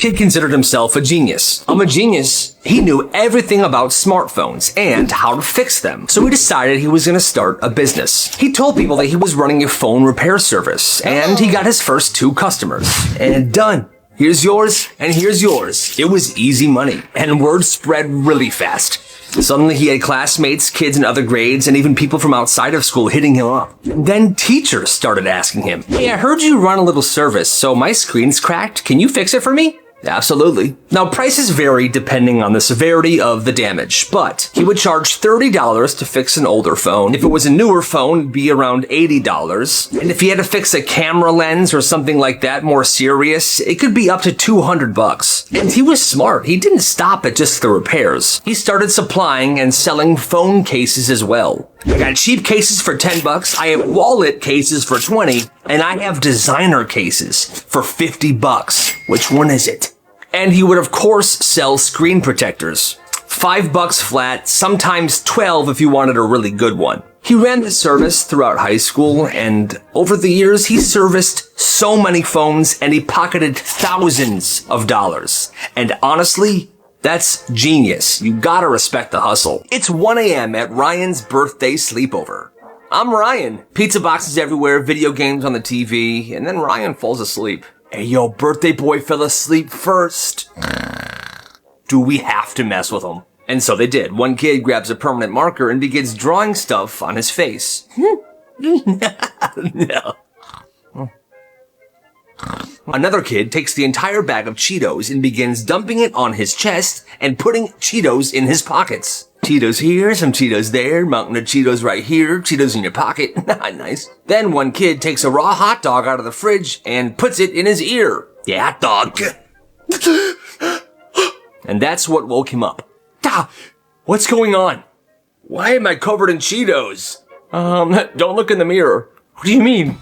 kid considered himself a genius. I'm a genius. He knew everything about smartphones and how to fix them. So he decided he was going to start a business. He told people that he was running a phone repair service, and he got his first 2 customers. And done. Here's yours, and here's yours. It was easy money, and word spread really fast. Suddenly he had classmates, kids in other grades, and even people from outside of school hitting him up. Then teachers started asking him, "Hey, I heard you run a little service, so my screen's cracked. Can you fix it for me?" Absolutely. Now, prices vary depending on the severity of the damage, but he would charge $30 to fix an older phone. If it was a newer phone, it'd be around $80. And if he had to fix a camera lens or something like that, more serious, it could be up to $200. And he was smart. He didn't stop at just the repairs. He started supplying and selling phone cases as well. I got cheap cases for $10, I have wallet cases for $20, and I have designer cases for $50. Which one is it? And he would of course sell screen protectors. $5 flat, sometimes $12 if you wanted a really good one. He ran the service throughout high school, and over the years he serviced so many phones and he pocketed thousands of dollars. And honestly, that's genius. You gotta respect the hustle. It's 1 a.m. at Ryan's birthday sleepover. I'm Ryan. Pizza boxes everywhere, video games on the TV, and then Ryan falls asleep. Hey yo, birthday boy fell asleep first. Do we have to mess with him? And so they did. One kid grabs a permanent marker and begins drawing stuff on his face. No. Another kid takes the entire bag of Cheetos and begins dumping it on his chest and putting Cheetos in his pockets. Cheetos here, some Cheetos there, mountain of Cheetos right here, Cheetos in your pocket. Nice. Then one kid takes a raw hot dog out of the fridge and puts it in his ear. Yeah, hot dog. And that's what woke him up. What's going on? Why am I covered in Cheetos? Don't look in the mirror. What do you mean?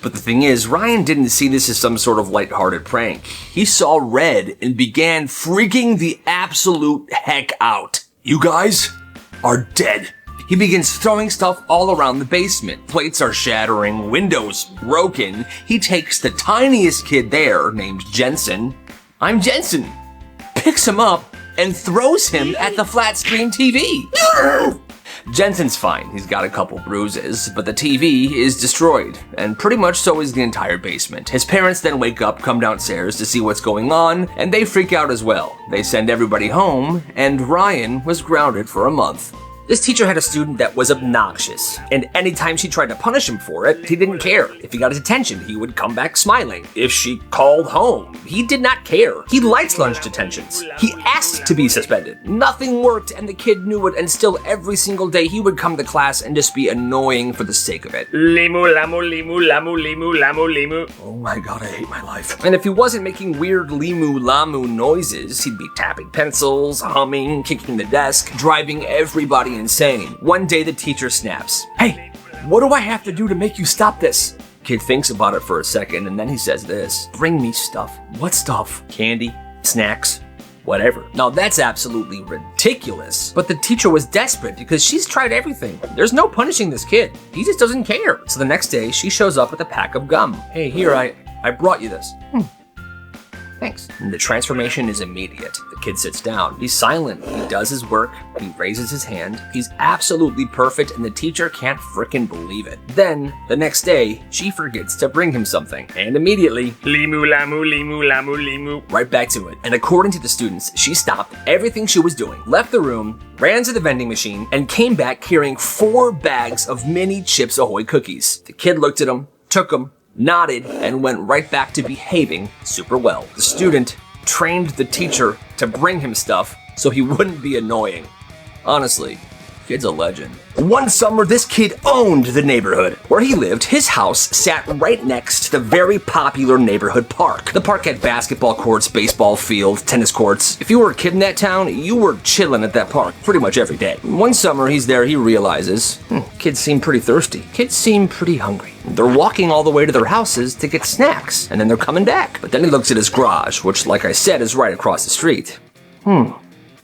But the thing is, Ryan didn't see this as some sort of lighthearted prank. He saw red and began freaking the absolute heck out. You guys are dead. He begins throwing stuff all around the basement. Plates are shattering, windows broken. He takes the tiniest kid there, named Jensen. I'm Jensen. Picks him up and throws him at the flat screen TV. Jensen's fine, he's got a couple bruises, but the TV is destroyed, and pretty much so is the entire basement. His parents then wake up, come downstairs to see what's going on, and they freak out as well. They send everybody home, and Ryan was grounded for a month. This teacher had a student that was obnoxious, and anytime she tried to punish him for it, he didn't care. If he got his attention, he would come back smiling. If she called home, he did not care. He liked lunch detentions. He asked to be suspended. Nothing worked, and the kid knew it, and still every single day he would come to class and just be annoying for the sake of it. Limu, lamu, limu, lamu, limu, lamu, limu. Oh my god, I hate my life. And if he wasn't making weird limu, lamu noises, he'd be tapping pencils, humming, kicking the desk, driving everybody insane. One day the teacher snaps. Hey, what do I have to do to make you stop this? Kid thinks about it for a second and then he says this. Bring me stuff. What stuff? Candy, snacks, whatever. Now that's absolutely ridiculous. But the teacher was desperate because she's tried everything. There's no punishing this kid. He just doesn't care. So the next day she shows up with a pack of gum. Hey, here, I brought you this. Thanks. And the transformation is immediate. The kid sits down. He's silent. He does his work. He raises his hand. He's absolutely perfect, and the teacher can't frickin' believe it. Then, the next day, she forgets to bring him something. And immediately, limu, lamu, limu, lamu, limu, right back to it. And according to the students, she stopped everything she was doing, left the room, ran to the vending machine, and came back carrying 4 bags of mini Chips Ahoy cookies. The kid looked at him, took them, nodded, and went right back to behaving super well. The student trained the teacher to bring him stuff so he wouldn't be annoying. Honestly, kid's a legend. One summer, this kid owned the neighborhood. Where he lived, his house sat right next to the very popular neighborhood park. The park had basketball courts, baseball field, tennis courts. If you were a kid in that town, you were chilling at that park pretty much every day. One summer, he's there, he realizes, kids seem pretty thirsty. Kids seem pretty hungry. They're walking all the way to their houses to get snacks, and then they're coming back. But then he looks at his garage, which, like I said, is right across the street.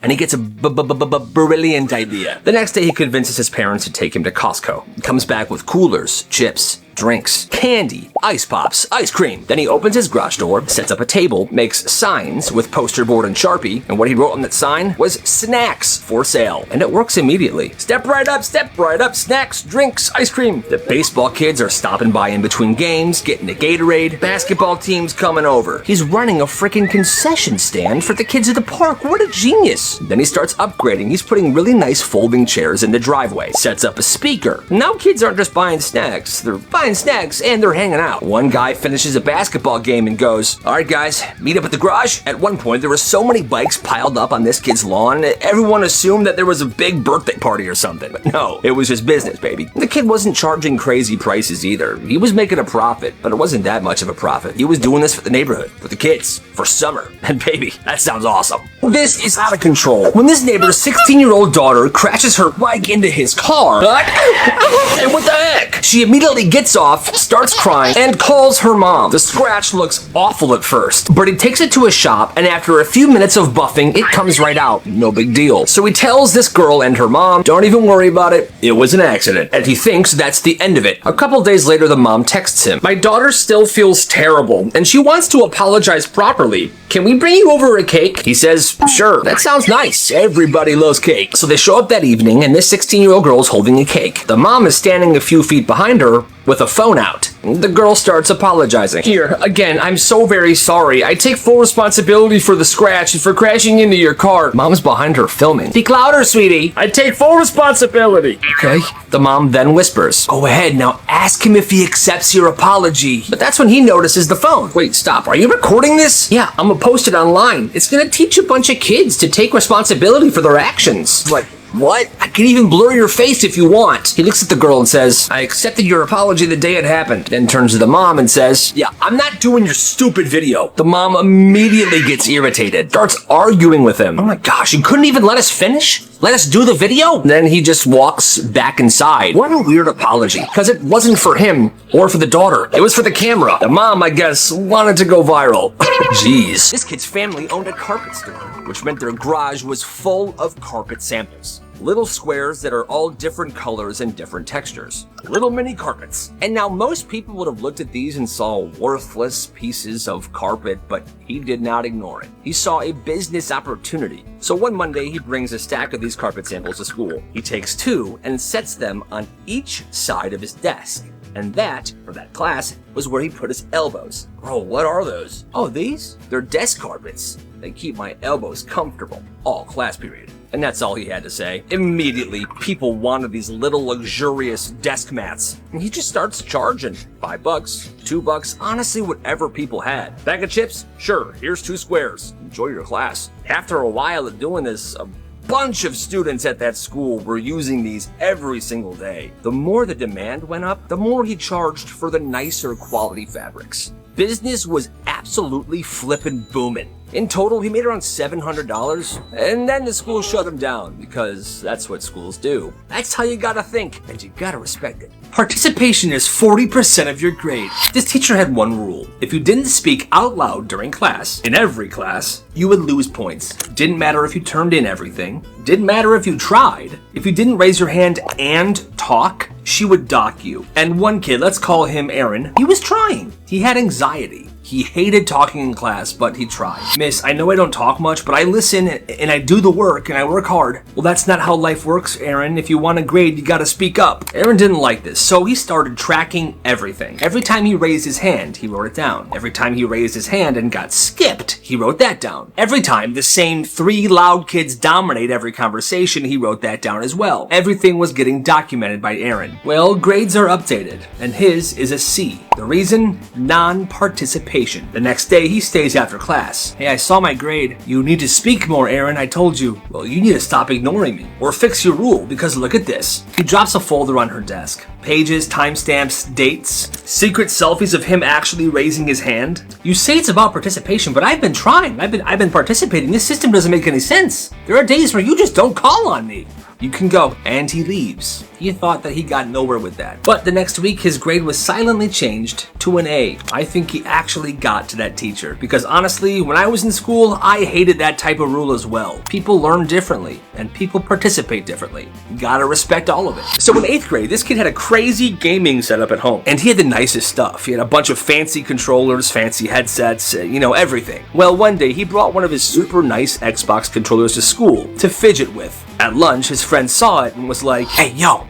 And he gets a brilliant idea. The next day, he convinces his parents to take him to Costco. He comes back with coolers, chips, drinks, candy, ice pops, ice cream. Then he opens his garage door, sets up a table, makes signs with poster board and Sharpie, and what he wrote on that sign was snacks for sale. And it works immediately. Step right up, snacks, drinks, ice cream. The baseball kids are stopping by in between games, getting a Gatorade, basketball team's coming over. He's running a freaking concession stand for the kids at the park. What a genius. Then he starts upgrading. He's putting really nice folding chairs in the driveway, sets up a speaker. Now kids aren't just buying snacks, they're buying snacks and they're hanging out. One guy finishes a basketball game and goes, all right guys, meet up at the garage. At one point there were so many bikes piled up on this kid's lawn, everyone assumed that there was a big birthday party or something. But no, it was just business, baby. The kid wasn't charging crazy prices either. He was making a profit, but it wasn't that much of a profit. He was doing this for the neighborhood, for the kids, for summer. And baby, that sounds awesome. This is out of control. When this neighbor's 16-year-old daughter crashes her bike into his car, and what the heck? She immediately gets off, starts crying, and calls her mom. The scratch looks awful at first, but he takes it to a shop, and after a few minutes of buffing, it comes right out. No big deal. So he tells this girl and her mom, don't even worry about it. It was an accident. And he thinks that's the end of it. A couple days later, the mom texts him, my daughter still feels terrible, and she wants to apologize properly. Can we bring you over a cake? He says, sure. That sounds nice. Everybody loves cake. So they show up that evening, and this 16-year-old girl is holding a cake. The mom is standing a few feet behind her with a phone out. The girl starts apologizing. Here, again, I'm so very sorry. I take full responsibility for the scratch and for crashing into your car. Mom's behind her filming. Speak louder, sweetie. I take full responsibility. Okay. The mom then whispers, go ahead, now ask him if he accepts your apology. But that's when he notices the phone. Wait, stop. Are you recording this? Yeah, I'm gonna post it online. It's gonna teach a bunch of kids to take responsibility for their actions. What? I can even blur your face if you want. He looks at the girl and says, I accepted your apology the day it happened. Then turns to the mom and says, yeah, I'm not doing your stupid video. The mom immediately gets irritated, starts arguing with him. Oh my gosh, you couldn't even let us finish? Let us do the video? Then he just walks back inside. What a weird apology. Because it wasn't for him or for the daughter. It was for the camera. The mom, I guess, wanted to go viral. Jeez. This kid's family owned a carpet store, which meant their garage was full of carpet samples. Little squares that are all different colors and different textures. Little mini carpets. And now most people would have looked at these and saw worthless pieces of carpet, but he did not ignore it. He saw a business opportunity. So one Monday, he brings a stack of these carpet samples to school. He takes two and sets them on each side of his desk. And that, for that class, was where he put his elbows. Bro, what are those? Oh, these? They're desk carpets. They keep my elbows comfortable all class period. And that's all he had to say. Immediately, people wanted these little luxurious desk mats. And he just starts charging $5, $2, honestly, whatever people had. Bag of chips? Sure, here's 2 squares. Enjoy your class. After a while of doing this, a bunch of students at that school were using these every single day. The more the demand went up, the more he charged for the nicer quality fabrics. Business was absolutely flippin' booming. In total, he made around $700, and then the school shut him down because that's what schools do. That's how you gotta think, and you gotta respect it. Participation is 40% of your grade. This teacher had one rule. If you didn't speak out loud during class, in every class, you would lose points. Didn't matter if you turned in everything. Didn't matter if you tried. If you didn't raise your hand and talk, she would dock you. And one kid, let's call him Aaron, he was trying. He had anxiety. He hated talking in class, but he tried. Miss, I know I don't talk much, but I listen and I do the work and I work hard. Well, that's not how life works, Aaron. If you want a grade, you gotta speak up. Aaron didn't like this, so he started tracking everything. Every time he raised his hand, he wrote it down. Every time he raised his hand and got skipped, he wrote that down. Every time the same 3 loud kids dominate every conversation, he wrote that down as well. Everything was getting documented by Aaron. Well, grades are updated, and his is a C. The reason? Non-participation. The next day, he stays after class. Hey, I saw my grade. You need to speak more, Aaron, I told you. Well, you need to stop ignoring me, or fix your rule, because look at this. He drops a folder on her desk. Pages, timestamps, dates, secret selfies of him actually raising his hand. You say it's about participation, but I've been trying. I've been participating. This system doesn't make any sense. There are days where you just don't call on me. You can go. And he leaves. He thought that he got nowhere with that. But the next week, his grade was silently changed to an A. I think he actually got to that teacher, because honestly, when I was in school, I hated that type of rule as well. People learn differently, and people participate differently. You gotta respect all of it. So in 8th grade, this kid had a crazy gaming setup at home, and he had the nicest stuff. He had a bunch of fancy controllers, fancy headsets, everything. Well, one day, he brought one of his super nice Xbox controllers to school to fidget with. At lunch, his friend saw it and was like, "Hey, yo,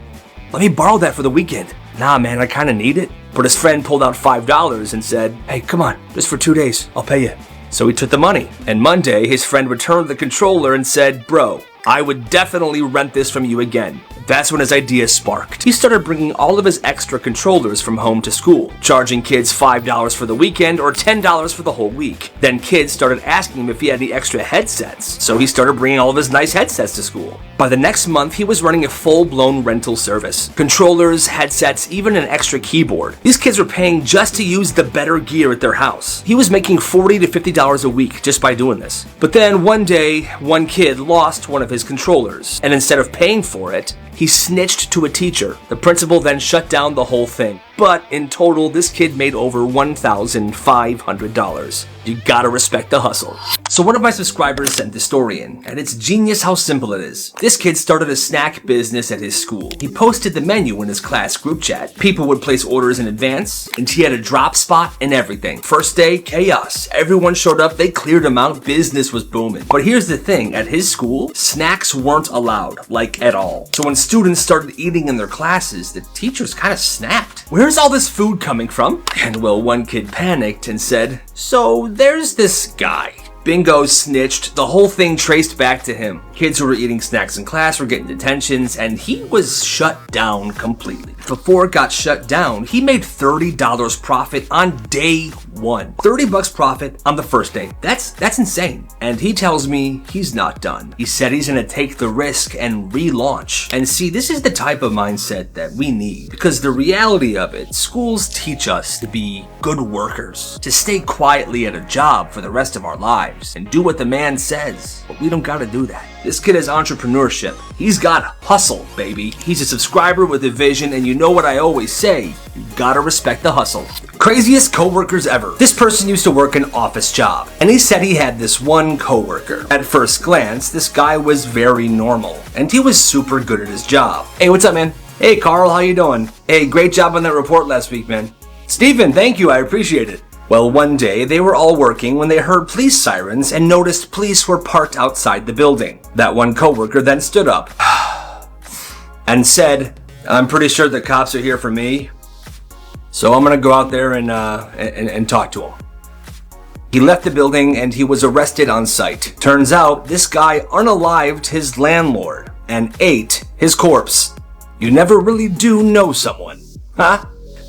let me borrow that for the weekend." "Nah, man, I kinda need it." But his friend pulled out $5 and said, "Hey, come on, just for 2 days, I'll pay you." So he took the money. And Monday, his friend returned the controller and said, "Bro, I would definitely rent this from you again." That's when his idea sparked. He started bringing all of his extra controllers from home to school, charging kids $5 for the weekend or $10 for the whole week. Then kids started asking him if he had any extra headsets, so he started bringing all of his nice headsets to school. By the next month, he was running a full-blown rental service. Controllers, headsets, even an extra keyboard. These kids were paying just to use the better gear at their house. He was making $40 to $50 a week just by doing this. But then one day, one kid lost one of his controllers, and instead of paying for it, he snitched to a teacher. The principal then shut down the whole thing. But in total, this kid made over $1,500. You gotta respect the hustle. So one of my subscribers sent this story in, and it's genius how simple it is. This kid started a snack business at his school. He posted the menu in his class group chat. People would place orders in advance, and he had a drop spot and everything. First day, chaos. Everyone showed up, they cleared them out, business was booming. But here's the thing, at his school, snacks weren't allowed, like at all. So when students started eating in their classes, the teachers kind of snapped. "Where's all this food coming from?" And well, one kid panicked and said, "So there's this guy." Bingo, snitched. The whole thing traced back to him. Kids who were eating snacks in class were getting detentions, and he was shut down completely. Before it got shut down, he made $30 profit on day one. $30 profit on the first day. That's insane. And he tells me he's not done. He said he's gonna take the risk and relaunch. And see, this is the type of mindset that we need. Because the reality of it, schools teach us to be good workers, to stay quietly at a job for the rest of our lives, and do what the man says. But we don't gotta do that. This kid has entrepreneurship. He's got hustle, baby. He's a subscriber with a vision, and you know what I always say, you gotta respect the hustle. Craziest coworkers ever. This person used to work an office job, and he said he had this one coworker. At first glance, this guy was very normal, and he was super good at his job. "Hey, what's up, man?" "Hey, Carl, how you doing?" "Hey, great job on that report last week, man." "Steven, thank you, I appreciate it." Well, one day, they were all working when they heard police sirens and noticed police were parked outside the building. That one coworker then stood up and said, "I'm pretty sure the cops are here for me, so I'm gonna go out there and talk to them." He left the building and he was arrested on site. Turns out, this guy unalived his landlord and ate his corpse. You never really do know someone, huh?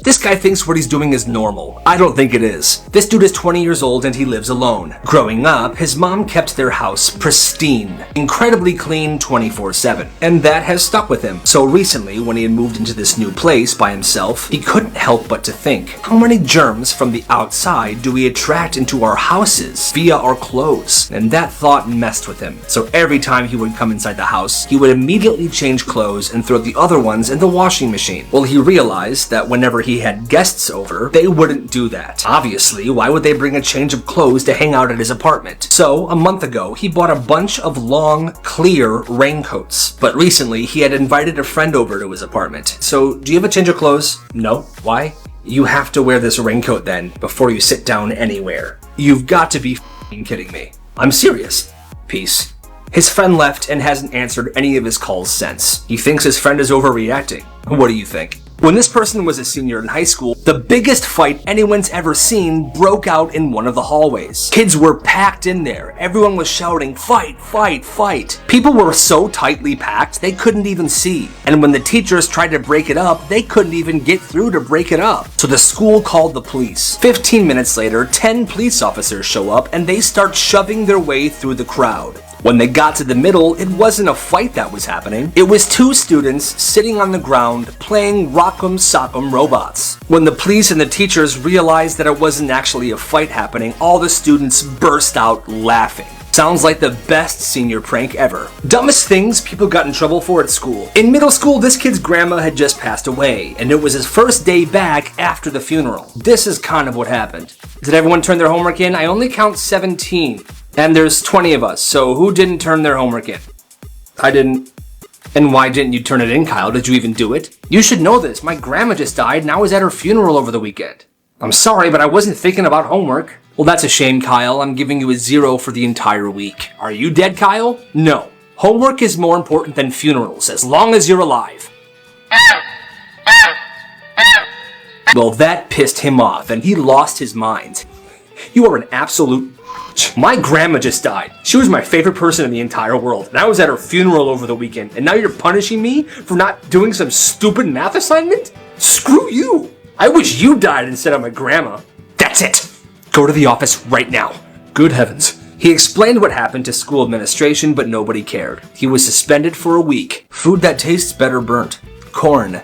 This guy thinks what he's doing is normal. I don't think it is. This dude is 20 years old and he lives alone. Growing up, his mom kept their house pristine, incredibly clean 24/7, and that has stuck with him. So recently, when he had moved into this new place by himself, he couldn't help but to think, how many germs from the outside do we attract into our houses via our clothes? And that thought messed with him. So every time he would come inside the house, he would immediately change clothes and throw the other ones in the washing machine. Well, he realized that whenever he had guests over, they wouldn't do that. Obviously, why would they bring a change of clothes to hang out at his apartment? So, a month ago, he bought a bunch of long, clear raincoats. But recently, he had invited a friend over to his apartment. "So, do you have a change of clothes?" "No." "Why?" "You have to wear this raincoat then, before you sit down anywhere." "You've got to be f***ing kidding me." "I'm serious." "Peace." His friend left and hasn't answered any of his calls since. He thinks his friend is overreacting. What do you think? When this person was a senior in high school, the biggest fight anyone's ever seen broke out in one of the hallways. Kids were packed in there. Everyone was shouting, "Fight, fight, fight." People were so tightly packed, they couldn't even see. And when the teachers tried to break it up, they couldn't even get through to break it up. So the school called the police. 15 minutes later, 10 police officers show up and they start shoving their way through the crowd. When they got to the middle, it wasn't a fight that was happening. It was two students sitting on the ground playing Rock'em Sock'em Robots. When the police and the teachers realized that it wasn't actually a fight happening, all the students burst out laughing. Sounds like the best senior prank ever. Dumbest things people got in trouble for at school. In middle school, this kid's grandma had just passed away, and it was his first day back after the funeral. This is kind of what happened. Did everyone turn their homework in? I only count 17. And there's 20 of us, so who didn't turn their homework in? I didn't. And why didn't you turn it in, Kyle? Did you even do it? You should know this. My grandma just died, and I was at her funeral over the weekend. I'm sorry, but I wasn't thinking about homework. Well, that's a shame, Kyle. I'm giving you a 0 for the entire week. Are you dead, Kyle? No. Homework is more important than funerals, as long as you're alive. Well, that pissed him off, and he lost his mind. You are an absolute... My grandma just died. She was my favorite person in the entire world, and I was at her funeral over the weekend, and now you're punishing me for not doing some stupid math assignment? Screw you! I wish you died instead of my grandma. That's it! Go to the office right now. Good heavens. He explained what happened to school administration, but nobody cared. He was suspended for a week. Food that tastes better burnt. Corn.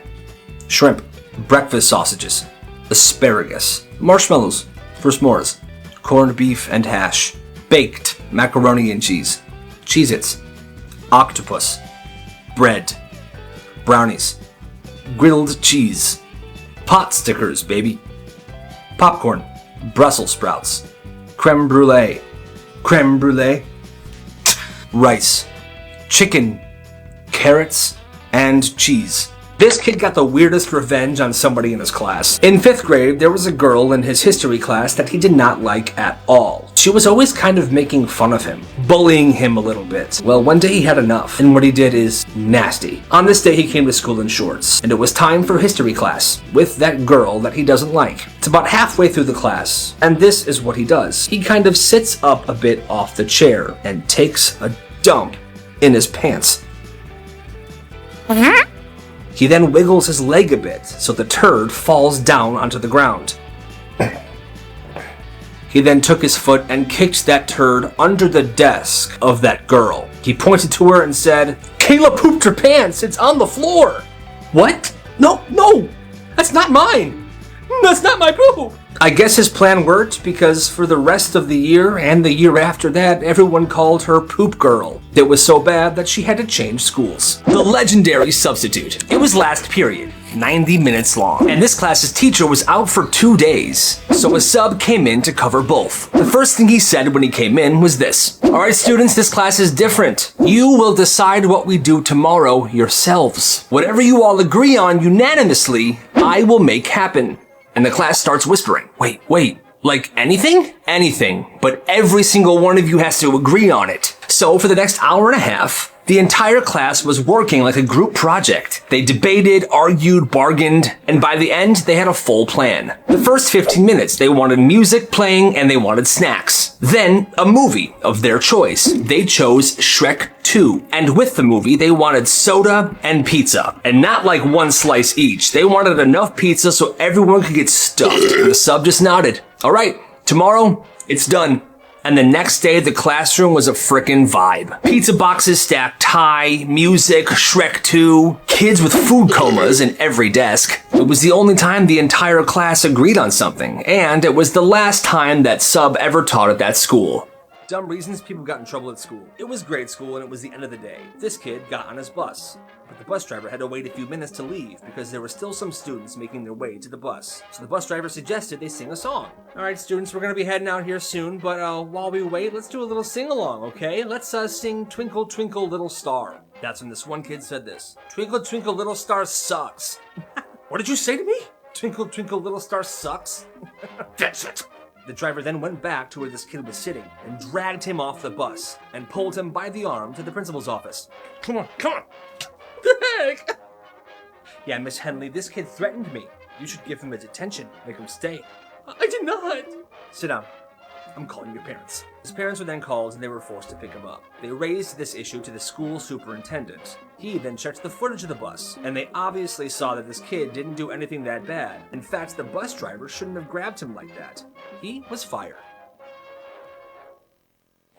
Shrimp. Breakfast sausages. Asparagus. Marshmallows. For s'mores. Corned beef and hash. Baked macaroni and cheese. Cheez-Its. Octopus. Bread. Brownies. Grilled cheese. Pot stickers, baby. Popcorn. Brussels sprouts. Creme brulee. Creme brulee. Rice. Chicken. Carrots. And cheese. This kid got the weirdest revenge on somebody in his class. In 5th grade, there was a girl in his history class that he did not like at all. She was always kind of making fun of him, bullying him a little bit. Well, one day he had enough, and what he did is nasty. On this day, he came to school in shorts, and it was time for history class with that girl that he doesn't like. It's about halfway through the class, and this is what he does. He kind of sits up a bit off the chair and takes a dump in his pants. He then wiggles his leg a bit, so the turd falls down onto the ground. He then took his foot and kicked that turd under the desk of that girl. He pointed to her and said, "Kayla pooped her pants, it's on the floor." What? No, that's not mine. That's not my poop. I guess his plan worked because for the rest of the year and the year after that, everyone called her Poop Girl. It was so bad that she had to change schools. The legendary substitute. It was last period, 90 minutes long, and this class's teacher was out for 2 days, so a sub came in to cover both. The first thing he said when he came in was this: "All right, students, this class is different. You will decide what we do tomorrow yourselves. Whatever you all agree on unanimously, I will make happen." And the class starts whispering. Wait, like anything? Anything, but every single one of you has to agree on it. So for the next hour and a half, the entire class was working like a group project. They debated, argued, bargained, and by the end, they had a full plan. The first 15 minutes, they wanted music playing and they wanted snacks. Then, a movie of their choice. They chose Shrek 2. And with the movie, they wanted soda and pizza. And not like one slice each. They wanted enough pizza so everyone could get stuffed. And the sub just nodded. All right, tomorrow, it's done. And the next day, the classroom was a frickin' vibe. Pizza boxes stacked high, music, Shrek 2, kids with food comas in every desk. It was the only time the entire class agreed on something, and it was the last time that sub ever taught at that school. Dumb reasons people got in trouble at school. It was grade school and it was the end of the day. This kid got on his bus, but the bus driver had to wait a few minutes to leave because there were still some students making their way to the bus. So the bus driver suggested they sing a song. All right, students, we're gonna be heading out here soon, but while we wait, let's do a little sing-along, okay? Let's sing Twinkle Twinkle Little Star. That's when this one kid said this. Twinkle Twinkle Little Star sucks. What did you say to me? Twinkle Twinkle Little Star sucks? That's it. The driver then went back to where this kid was sitting and dragged him off the bus and pulled him by the arm to the principal's office. Come on. The heck? Yeah, Miss Henley, this kid threatened me. You should give him his attention, make him stay. I did not. Sit down. I'm calling your parents. His parents were then called and they were forced to pick him up. They raised this issue to the school superintendent. He then checked the footage of the bus, and they obviously saw that this kid didn't do anything that bad. In fact, the bus driver shouldn't have grabbed him like that. He was fired.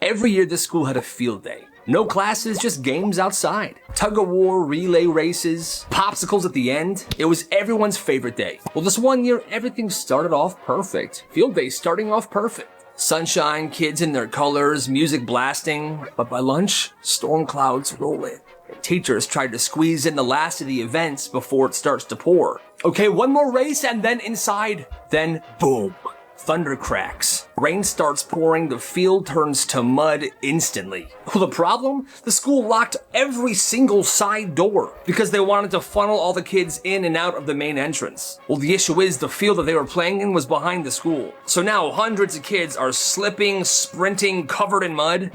Every year this school had a field day. No classes, just games outside. Tug-of-war, relay races, popsicles at the end. It was everyone's favorite day. Well, this one year, everything started off perfect. Field day starting off perfect. Sunshine, kids in their colors, music blasting. But by lunch, storm clouds roll in. Teachers tried to squeeze in the last of the events before it starts to pour. Okay, one more race and then inside. Then, boom. Thunder cracks. Rain starts pouring, the field turns to mud instantly. Well, the problem? The school locked every single side door because they wanted to funnel all the kids in and out of the main entrance. Well, the issue is the field that they were playing in was behind the school. So now hundreds of kids are slipping, sprinting, covered in mud.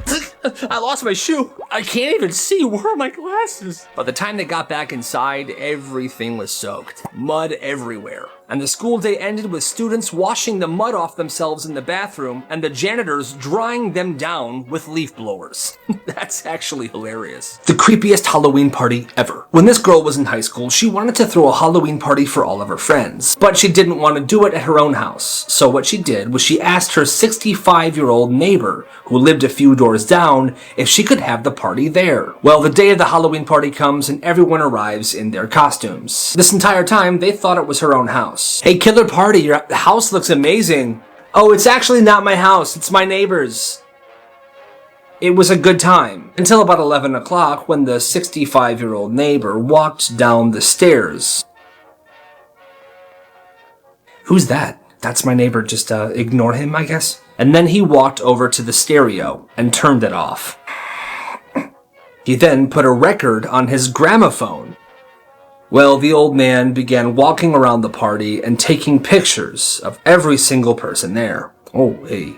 I lost my shoe. I can't even see. Where are my glasses? By the time they got back inside, everything was soaked. Mud everywhere. And the school day ended with students washing the mud off themselves in the bathroom and the janitors drying them down with leaf blowers. That's actually hilarious. The creepiest Halloween party ever. When this girl was in high school, she wanted to throw a Halloween party for all of her friends, but she didn't want to do it at her own house. So what she did was she asked her 65-year-old neighbor, who lived a few doors down, if she could have the party there. Well, the day of the Halloween party comes and everyone arrives in their costumes. This entire time, they thought it was her own house. Hey, killer party, your house looks amazing. Oh, it's actually not my house, it's my neighbor's. It was a good time, until about 11 o'clock when the 65-year-old neighbor walked down the stairs. Who's that? That's my neighbor, just ignore him, I guess? And then he walked over to the stereo and turned it off. He then put a record on his gramophone. Well, the old man began walking around the party and taking pictures of every single person there. Oh, hey.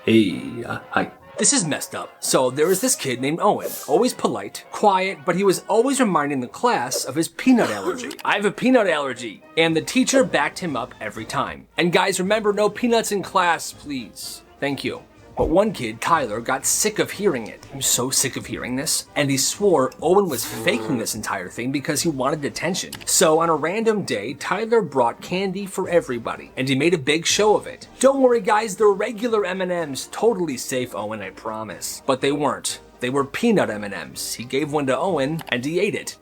Hey, hi. This is messed up. So there was this kid named Owen, always polite, quiet, but he was always reminding the class of his peanut allergy. I have a peanut allergy. And the teacher backed him up every time. And guys, remember, no peanuts in class, please. Thank you. But one kid, Tyler, got sick of hearing it. I'm so sick of hearing this. And he swore Owen was faking this entire thing because he wanted attention. So on a random day, Tyler brought candy for everybody. And he made a big show of it. Don't worry guys, they're regular M&Ms. Totally safe, Owen, I promise. But they weren't. They were peanut M&Ms. He gave one to Owen and he ate it.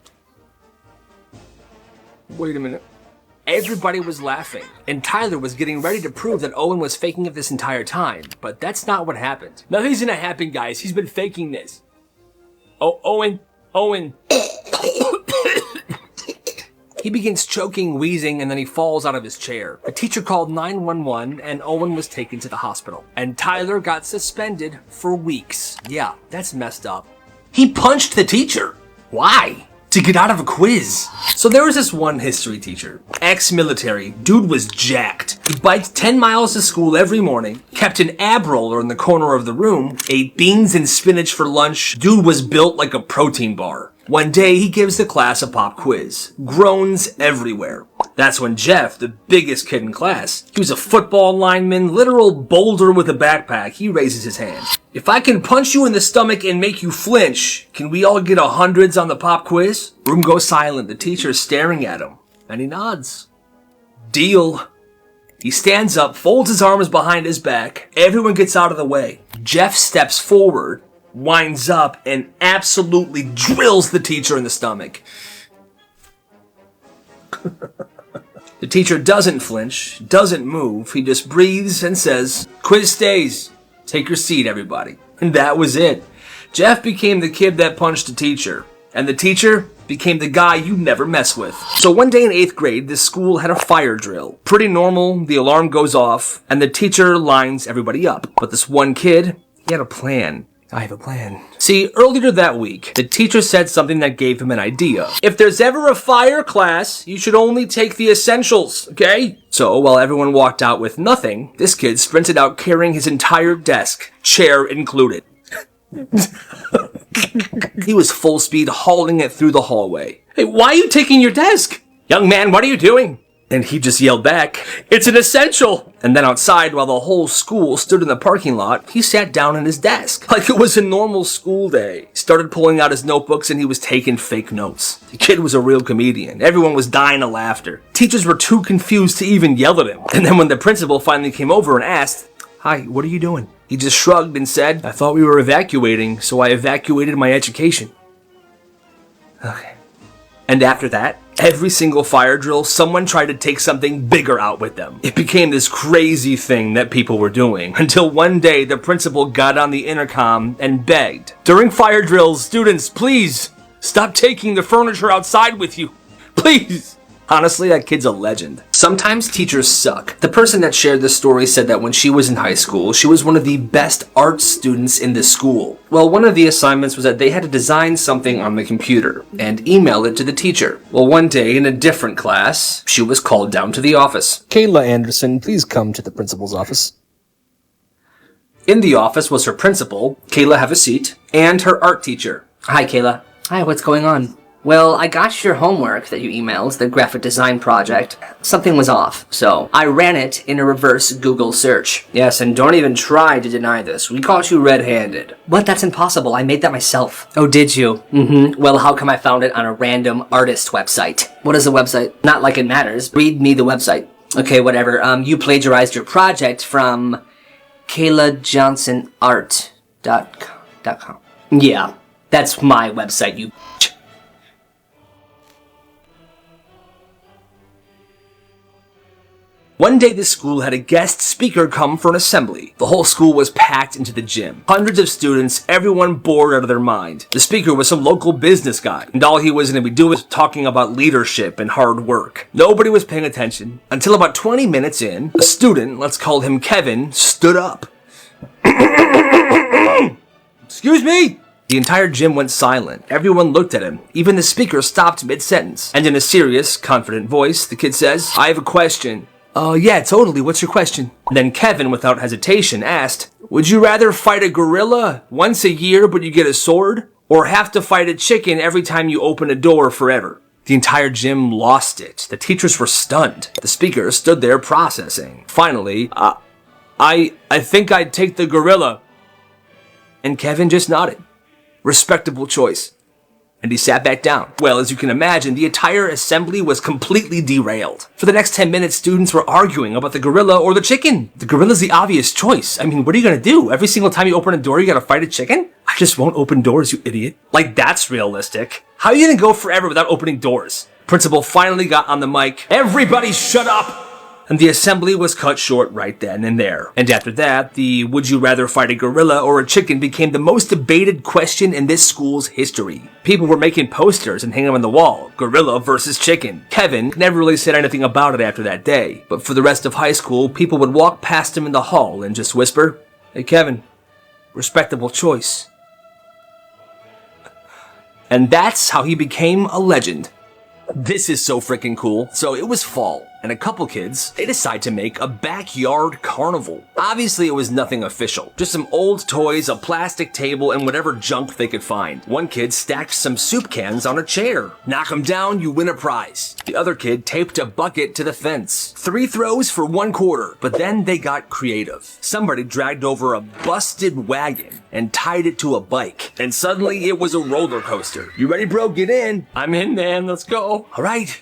Wait a minute. Everybody was laughing, and Tyler was getting ready to prove that Owen was faking it this entire time, but that's not what happened. Nothing's gonna happen, guys. He's been faking this. Oh, Owen. He begins choking, wheezing, and then he falls out of his chair. The teacher called 911, and Owen was taken to the hospital. And Tyler got suspended for weeks. Yeah, that's messed up. He punched the teacher. Why? To get out of a quiz. So there was this one history teacher, ex-military, dude was jacked. He biked 10 miles to school every morning, kept an ab roller in the corner of the room, ate beans and spinach for lunch. Dude was built like a protein bar. One day he gives the class a pop quiz. Groans everywhere. That's when Jeff, the biggest kid in class, he was a football lineman, literal boulder with a backpack, he raises his hand. If I can punch you in the stomach and make you flinch, can we all get 100s on the pop quiz? Room goes silent, the teacher's staring at him, and he nods. Deal. He stands up, folds his arms behind his back, everyone gets out of the way. Jeff steps forward, winds up, and absolutely drills the teacher in the stomach. The teacher doesn't flinch, doesn't move, he just breathes and says, "Quiz stays. Take your seat, everybody." And that was it. Jeff became the kid that punched the teacher, and the teacher became the guy you never mess with. So one day in 8th grade, this school had a fire drill. Pretty normal, the alarm goes off, and the teacher lines everybody up. But this one kid, he had a plan. I have a plan. See, earlier that week, the teacher said something that gave him an idea. If there's ever a fire class, you should only take the essentials, okay? So, while everyone walked out with nothing, this kid sprinted out carrying his entire desk, chair included. He was full speed hauling it through the hallway. "Hey, why are you taking your desk? Young man, what are you doing?" And he just yelled back, "It's an essential!" And then outside, while the whole school stood in the parking lot, he sat down at his desk, like it was a normal school day. He started pulling out his notebooks and he was taking fake notes. The kid was a real comedian. Everyone was dying of laughter. Teachers were too confused to even yell at him. And then when the principal finally came over and asked, "Hi, what are you doing?" he just shrugged and said, "I thought we were evacuating, so I evacuated my education." Okay. And after that, Every single fire drill, someone tried to take something bigger out with them. It became this crazy thing that people were doing, until one day the principal got on the intercom and begged, "During fire drills, students, please, stop taking the furniture outside with you. Please." Honestly, that kid's a legend. Sometimes teachers suck. The person that shared this story said that when she was in high school, she was one of the best art students in the school. Well, one of the assignments was that they had to design something on the computer and email it to the teacher. Well, one day in a different class, she was called down to the office. "Kayla Anderson, please come to the principal's office." In the office was her principal, Kayla, have a seat, and her art teacher. Hi, Kayla. Hi, what's going on? Well, I got your homework that you emailed, the graphic design project. Something was off, so I ran it in a reverse Google search. Yes, and don't even try to deny this. We caught you red-handed. What? That's impossible. I made that myself. Oh, did you? Mm-hmm. Well, how come I found it on a random artist website? What is the website? Not like it matters. Read me the website. Okay, whatever. You plagiarized your project from KaylaJohnsonArt.com. Yeah, that's my website, you One day the school had a guest speaker come for an assembly. The whole school was packed into the gym. Hundreds of students, everyone bored out of their mind. The speaker was some local business guy, and all he was going to be doing was talking about leadership and hard work. Nobody was paying attention until about 20 minutes in, a student, let's call him Kevin, stood up. "Excuse me?" The entire gym went silent. Everyone looked at him. Even the speaker stopped mid-sentence. And in a serious, confident voice, the kid says, "I have a question." Yeah, totally. What's your question?" Then Kevin, without hesitation, asked, "Would you rather fight a gorilla once a year but you get a sword? Or have to fight a chicken every time you open a door forever?" The entire gym lost it. The teachers were stunned. The speaker stood there processing. Finally, I think I'd take the gorilla." And Kevin just nodded. Respectable choice. And he sat back down. Well, as you can imagine, the entire assembly was completely derailed. For the next 10 minutes, students were arguing about the gorilla or the chicken. The gorilla's the obvious choice. I mean, what are you gonna do? Every single time you open a door, you gotta fight a chicken? I just won't open doors, you idiot. Like, that's realistic. How are you gonna go forever without opening doors? Principal finally got on the mic. "Everybody shut up!" And the assembly was cut short right then and there. And after that, the "would you rather fight a gorilla or a chicken" became the most debated question in this school's history. People were making posters and hanging them on the wall. Gorilla versus chicken. Kevin never really said anything about it after that day. But for the rest of high school, people would walk past him in the hall and just whisper, "Hey Kevin, respectable choice." And that's how he became a legend. This is so freaking cool. So it was fall, and a couple kids, they decide to make a backyard carnival. Obviously, it was nothing official. Just some old toys, a plastic table, and whatever junk they could find. One kid stacked some soup cans on a chair. Knock them down, you win a prize. The other kid taped a bucket to the fence. 3 throws for 1 quarter. But then they got creative. Somebody dragged over a busted wagon and tied it to a bike. And suddenly, it was a roller coaster. "You ready, bro? Get in." "I'm in, man. Let's go." "All right."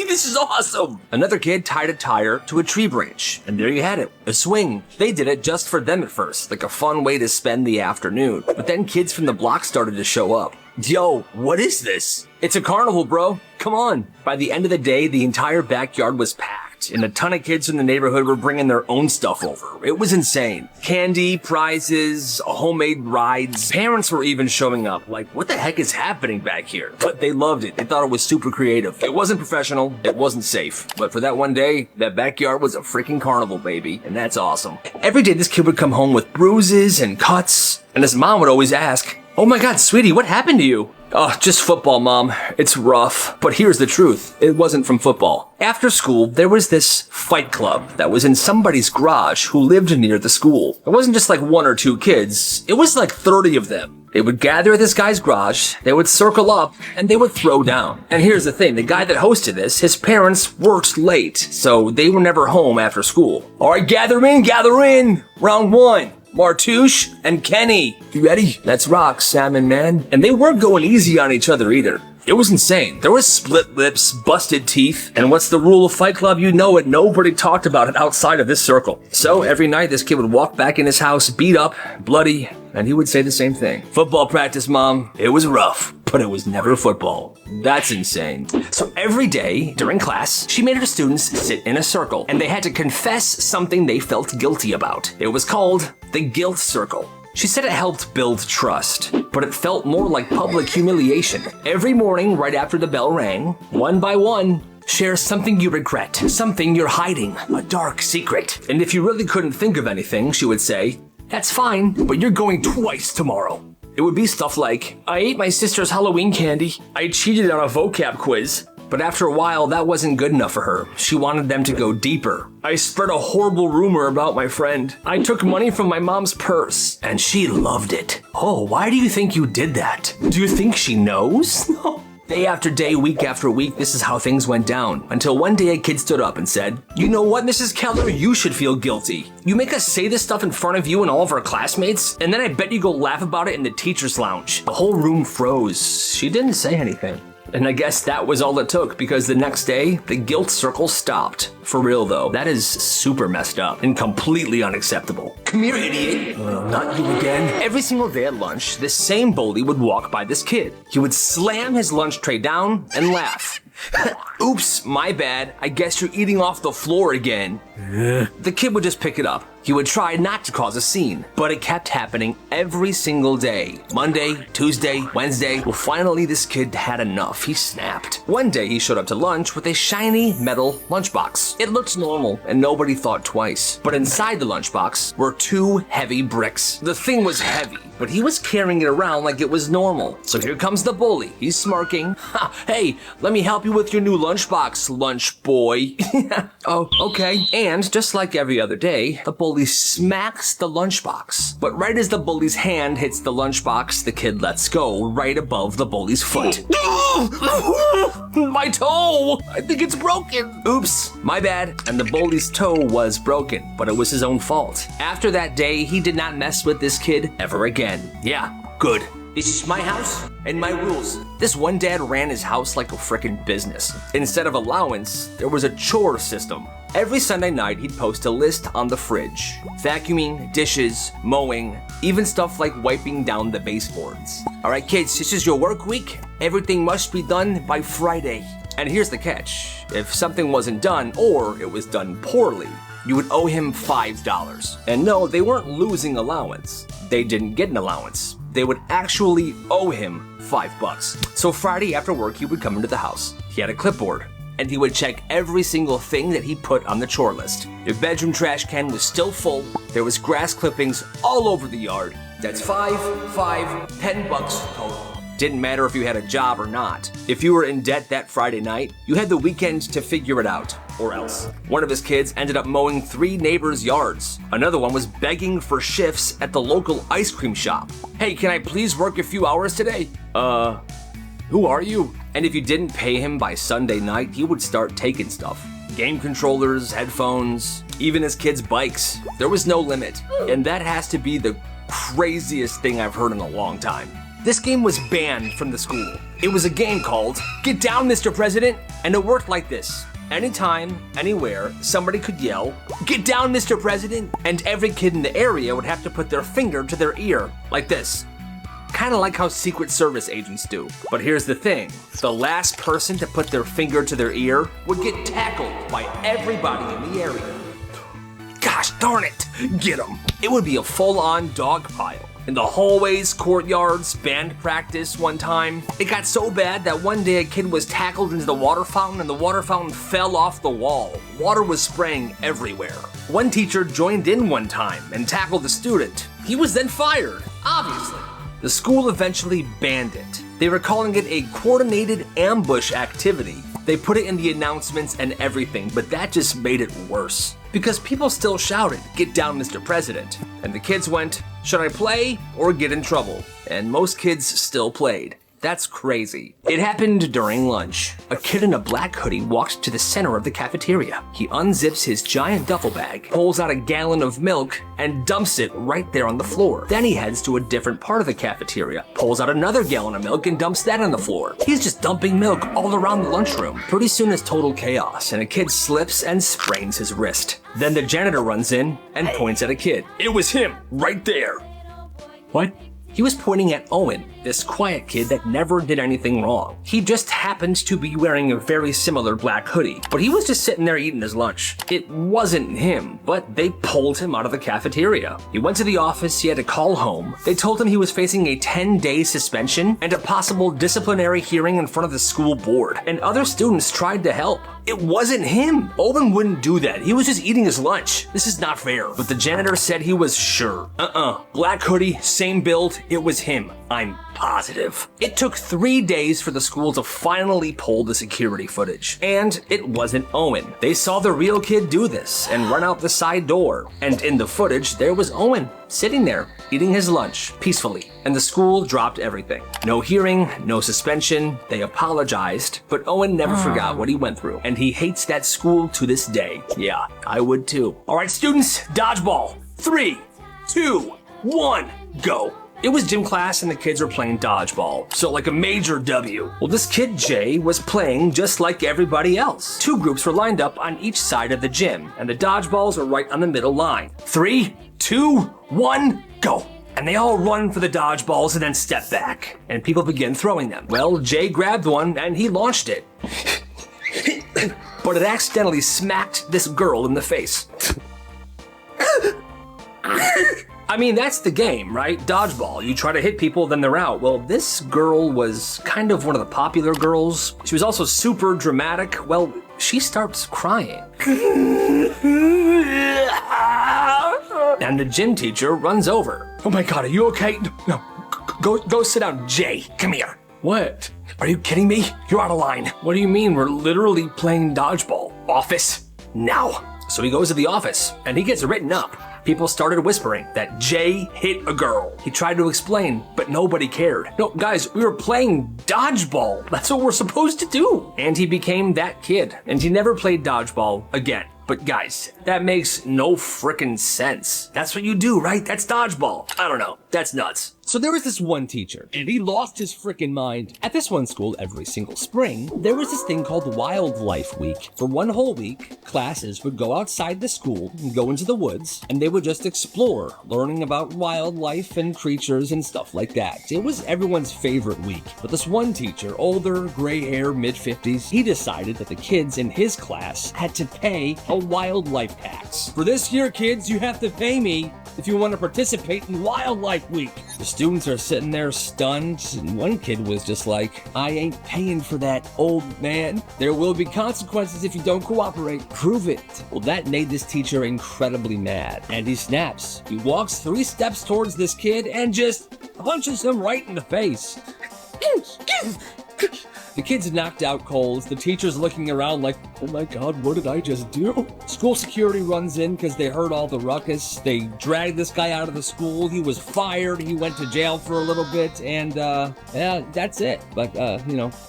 This is awesome. Another kid tied a tire to a tree branch, and there you had it, a swing. They did it just for them at first, like a fun way to spend the afternoon. But then kids from the block started to show up. "Yo, what is this?" "It's a carnival, bro. Come on." By the end of the day, the entire backyard was packed, and a ton of kids from the neighborhood were bringing their own stuff over. It was insane. Candy, prizes, homemade rides. Parents were even showing up, like, what the heck is happening back here? But they loved it. They thought it was super creative. It wasn't professional. It wasn't safe. But for that one day, that backyard was a freaking carnival, baby. And that's awesome. Every day, this kid would come home with bruises and cuts, and his mom would always ask, "Oh my God, sweetie, what happened to you?" "Oh, just football, Mom. It's rough." But here's the truth. It wasn't from football. After school, there was this fight club that was in somebody's garage who lived near the school. It wasn't just like 1 or 2 kids. It was like 30 of them. They would gather at this guy's garage, they would circle up, and they would throw down. And here's the thing. The guy that hosted this, his parents worked late, so they were never home after school. "All right, gather in. Round 1. Martouche and Kenny. You ready? Let's rock, Salmon Man." And they weren't going easy on each other either. It was insane. There was split lips, busted teeth, and what's the rule of Fight Club? You know it. Nobody talked about it outside of this circle. So every night this kid would walk back in his house, beat up, bloody, and he would say the same thing. "Football practice, Mom. It was rough." but it was never football. That's insane. So every day during class, she made her students sit in a circle, and they had to confess something they felt guilty about. It was called the guilt circle. She said it helped build trust, but it felt more like public humiliation. Every morning, right after the bell rang, one by one, share something you regret, something you're hiding, a dark secret. And if you really couldn't think of anything, she would say, "That's fine, but you're going twice tomorrow." It would be stuff like, "I ate my sister's Halloween candy. I cheated on a vocab quiz." But after a while, that wasn't good enough for her. She wanted them to go deeper. "I spread a horrible rumor about my friend. I took money from my mom's purse." And she loved it. Oh, why do you think you did that? Do you think she knows? No. Day after day, week after week, this is how things went down. Until one day a kid stood up and said, "You know what, Mrs. Keller? You should feel guilty. You make us say this stuff in front of you and all of our classmates, and then I bet you go laugh about it in the teacher's lounge." The whole room froze. She didn't say anything. And I guess that was all it took, because the next day, the guilt circle stopped. For real though, that is super messed up and completely unacceptable. "Come here, idiot." Not you again." Every single day at lunch, this same bully would walk by this kid. He would slam his lunch tray down and laugh. "Oops, my bad. I guess you're eating off the floor again." The kid would just pick it up. He would try not to cause a scene, but it kept happening every single day. Monday, Tuesday, Wednesday. Well, finally this kid had enough. He snapped. One day he showed up to lunch with a shiny metal lunchbox. It looked normal and nobody thought twice. But inside the lunchbox were 2 heavy bricks. The thing was heavy, but he was carrying it around like it was normal. So here comes the bully. He's smirking. "Ha, hey, let me help you with your new lunchbox, lunch boy." "Oh, okay." And just like every other day, the bully smacks the lunchbox. But right as the bully's hand hits the lunchbox, the kid lets go right above the bully's foot. "My toe! I think it's broken." "Oops, my bad." And the bully's toe was broken, but it was his own fault. After that day, he did not mess with this kid ever again. Yeah, good. This is my house and my rules. This one dad ran his house like a frickin' business. Instead of allowance, there was a chore system. Every Sunday night, he'd post a list on the fridge. Vacuuming, dishes, mowing, even stuff like wiping down the baseboards. "All right, kids, this is your work week. Everything must be done by Friday." And here's the catch. If something wasn't done, or it was done poorly, you would owe him $5. And no, they weren't losing allowance. They didn't get an allowance. They would actually owe him $5. So Friday after work, he would come into the house. He had a clipboard, and he would check every single thing that he put on the chore list. If bedroom trash can was still full, there was grass clippings all over the yard. That's $10 total. Didn't matter if you had a job or not. If you were in debt that Friday night, you had the weekend to figure it out, or else. One of his kids ended up mowing 3 neighbors' yards. Another one was begging for shifts at the local ice cream shop. "Hey, can I please work a few hours today?" Who are you?" And if you didn't pay him by Sunday night, he would start taking stuff. Game controllers, headphones, even his kids' bikes. There was no limit. And that has to be the craziest thing I've heard in a long time. This game was banned from the school. It was a game called "Get Down, Mr. President," and it worked like this. Anytime, anywhere, somebody could yell, "Get down, Mr. President," and every kid in the area would have to put their finger to their ear, like this. Kind of like how Secret Service agents do. But here's the thing. The last person to put their finger to their ear would get tackled by everybody in the area. Gosh darn it, get 'em. It would be a full-on dog pile. In the hallways, courtyards, band practice one time. It got so bad that one day a kid was tackled into the water fountain and the water fountain fell off the wall. Water was spraying everywhere. One teacher joined in one time and tackled the student. He was then fired, obviously. The school eventually banned it. They were calling it a coordinated ambush activity. They put it in the announcements and everything, but that just made it worse. Because people still shouted, "Get down, Mr. President." And the kids went, "Should I play or get in trouble?" And most kids still played. That's crazy. It happened during lunch. A kid in a black hoodie walked to the center of the cafeteria. He unzips his giant duffel bag, pulls out a gallon of milk, and dumps it right there on the floor. Then he heads to a different part of the cafeteria, pulls out another gallon of milk, and dumps that on the floor. He's just dumping milk all around the lunchroom. Pretty soon it's total chaos, and a kid slips and sprains his wrist. Then the janitor runs in and points at a kid. It was him, right there. What? He was pointing at Owen, this quiet kid that never did anything wrong. He just happened to be wearing a very similar black hoodie, but he was just sitting there eating his lunch. It wasn't him, but they pulled him out of the cafeteria. He went to the office, he had to call home. They told him he was facing a 10-day suspension and a possible disciplinary hearing in front of the school board, and other students tried to help. It wasn't him. Owen wouldn't do that. He was just eating his lunch. This is not fair. But the janitor said he was sure. Black hoodie, same build, it was him. I'm positive. It took 3 days for the school to finally pull the security footage. And it wasn't Owen. They saw the real kid do this and run out the side door. And in the footage, there was Owen, sitting there, eating his lunch, peacefully. And the school dropped everything. No hearing, no suspension, they apologized, but Owen never forgot what he went through. And he hates that school to this day. Yeah, I would too. All right, students, dodgeball. 3, 2, 1, go. It was gym class and the kids were playing dodgeball, so like a major W. Well, this kid Jay was playing just like everybody else. 2 groups were lined up on each side of the gym, and the dodgeballs were right on the middle line. 3, 2, 1, go. And they all run for the dodgeballs and then step back, and people begin throwing them. Well, Jay grabbed one and he launched it. But it accidentally smacked this girl in the face. I mean, that's the game, right? Dodgeball. You try to hit people, then they're out. Well, this girl was kind of one of the popular girls. She was also super dramatic. Well, she starts crying. And the gym teacher runs over. Oh my God, are you okay? No, go sit down. Jay, come here. What? Are you kidding me? You're out of line. What do you mean? We're literally playing dodgeball. Office, now. So he goes to the office and he gets written up. People started whispering that Jay hit a girl. He tried to explain, but nobody cared. No, guys, we were playing dodgeball. That's what we're supposed to do. And he became that kid, and he never played dodgeball again. But guys, that makes no frickin' sense. That's what you do, right? That's dodgeball. I don't know. That's nuts. So there was this one teacher, and he lost his frickin' mind. At this one school, every single spring, there was this thing called Wildlife Week. For one whole week, classes would go outside the school and go into the woods, and they would just explore, learning about wildlife and creatures and stuff like that. It was everyone's favorite week. But this one teacher, older, gray hair, mid-50s, he decided that the kids in his class had to pay a wildlife tax. For this year, kids, you have to pay me if you want to participate in Wildlife Week. The students are sitting there stunned, and one kid was just like, I ain't paying for that, old man. There will be consequences if you don't cooperate. Prove it. Well, that made this teacher incredibly mad, and he snaps. He walks 3 steps towards this kid and just punches him right in the face. The kid's knocked out cold. The teacher's looking around like, oh my God, what did I just do? School security runs in because they heard all the ruckus. They dragged this guy out of the school. He was fired. He went to jail for a little bit, and yeah, that's it. But,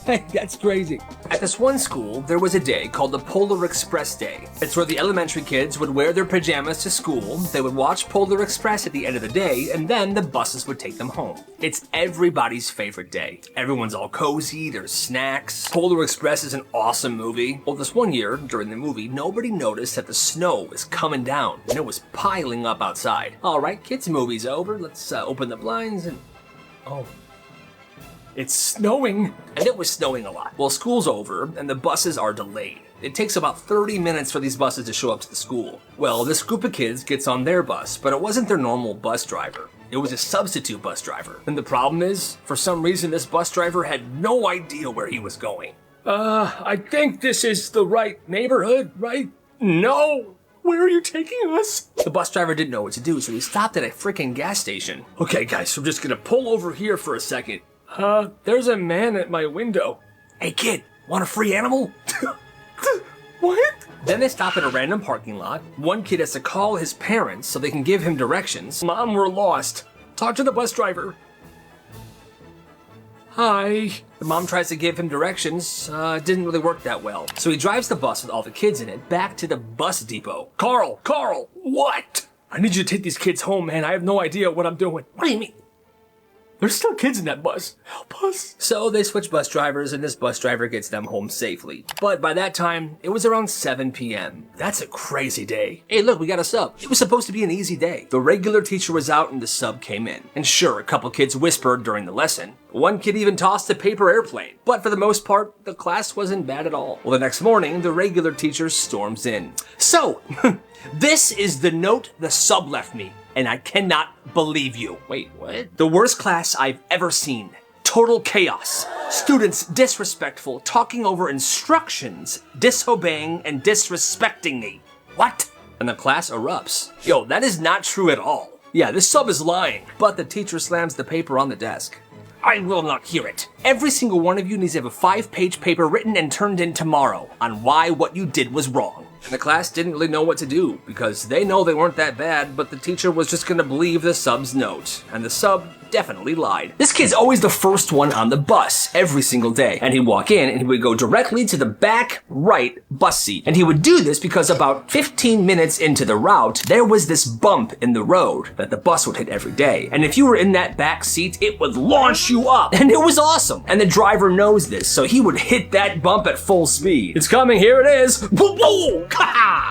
hey, that's crazy. At this one school, there was a day called the Polar Express Day. It's where the elementary kids would wear their pajamas to school. They would watch Polar Express at the end of the day, and then the buses would take them home. It's everybody's favorite day. Everyone's all cozy, there's snacks. Polar Express is an awesome movie. Well, this one year, during the movie, nobody noticed that the snow was coming down, and it was piling up outside. All right, kids, movie's over. Let's open the blinds and... oh. It's snowing. And it was snowing a lot. Well, school's over, and the buses are delayed. It takes about 30 minutes for these buses to show up to the school. Well, this group of kids gets on their bus, but it wasn't their normal bus driver. It was a substitute bus driver. And the problem is, for some reason, this bus driver had no idea where he was going. I think this is the right neighborhood, right? No! Where are you taking us? The bus driver didn't know what to do, so he stopped at a freaking gas station. Okay, guys, so I'm just gonna pull over here for a second. There's a man at my window. Hey, kid, want a free animal? What? Then they stop at a random parking lot. One kid has to call his parents so they can give him directions. Mom, we're lost. Talk to the bus driver. Hi. The mom tries to give him directions. It didn't really work that well. So he drives the bus with all the kids in it back to the bus depot. Carl! What? I need you to take these kids home, man. I have no idea what I'm doing. What do you mean? There's still kids in that bus. Help us. So they switch bus drivers, and this bus driver gets them home safely. But by that time, it was around 7 p.m. That's a crazy day. Hey, look, we got a sub. It was supposed to be an easy day. The regular teacher was out, and the sub came in. And sure, a couple kids whispered during the lesson. One kid even tossed a paper airplane. But for the most part, the class wasn't bad at all. Well, the next morning, the regular teacher storms in. So, this is the note the sub left me. And I cannot believe you. Wait, what? The worst class I've ever seen. Total chaos. Students disrespectful, talking over instructions, disobeying, and disrespecting me. What? And the class erupts. Yo, that is not true at all. Yeah, this sub is lying. But the teacher slams the paper on the desk. I will not hear it. Every single one of you needs to have a 5-page paper written and turned in tomorrow on why what you did was wrong. And the class didn't really know what to do because they know they weren't that bad, but the teacher was just gonna believe the sub's note. And the sub definitely lied. This kid's always the first one on the bus every single day. And he'd walk in and he would go directly to the back right bus seat. And he would do this because about 15 minutes into the route, there was this bump in the road that the bus would hit every day. And if you were in that back seat, it would launch you up. And it was awesome. And the driver knows this, so he would hit that bump at full speed. It's coming, here it is.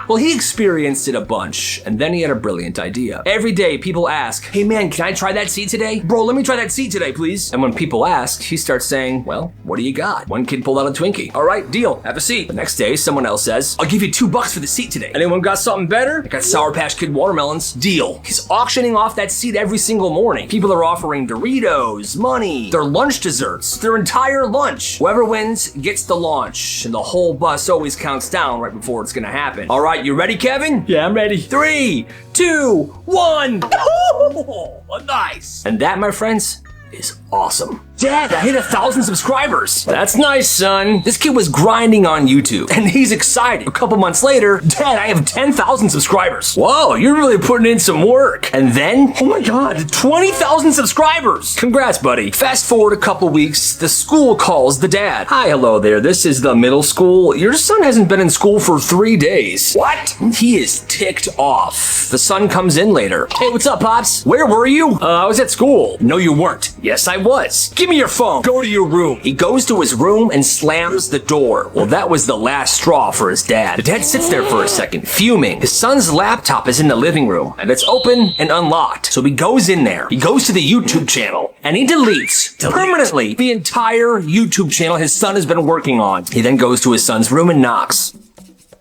Well, he experienced it a bunch, and then he had a brilliant idea. Every day, people ask, hey man, can I try that seat today? Bro, let me try that seat today, please. And when people ask, he starts saying, well, what do you got? One kid pulled out a Twinkie. All right, deal, have a seat. The next day, someone else says, I'll give you $2 for the seat today. Anyone got something better? I got Sour Patch Kid watermelons. Deal. He's auctioning off that seat every single morning. People are offering Doritos, money, their lunch desserts, their entire lunch. Whoever wins gets the launch, and the whole bus always counts down right before it's gonna happen. All right, you ready, Kevin? Yeah, I'm ready. 3, 2, 1. Oh, nice. And that, my friends, is awesome. Dad, I hit 1,000 subscribers. That's nice, son. This kid was grinding on YouTube, and he's excited. A couple months later, Dad, I have 10,000 subscribers. Whoa, you're really putting in some work. And then, oh my God, 20,000 subscribers. Congrats, buddy. Fast forward a couple weeks, the school calls the dad. Hi, hello there. This is the middle school. Your son hasn't been in school for 3 days. What? He is ticked off. The son comes in later. Hey, what's up, Pops? Where were you? I was at school. No, you weren't. Yes, I was. Give me your phone. Go to your room. He goes to his room and slams the door. Well, that was the last straw for his dad. The dad sits there for a second, fuming. His son's laptop is in the living room, and it's open and unlocked. So he goes in there. He goes to the YouTube channel, and he deletes permanently the entire YouTube channel his son has been working on. He then goes to his son's room and knocks.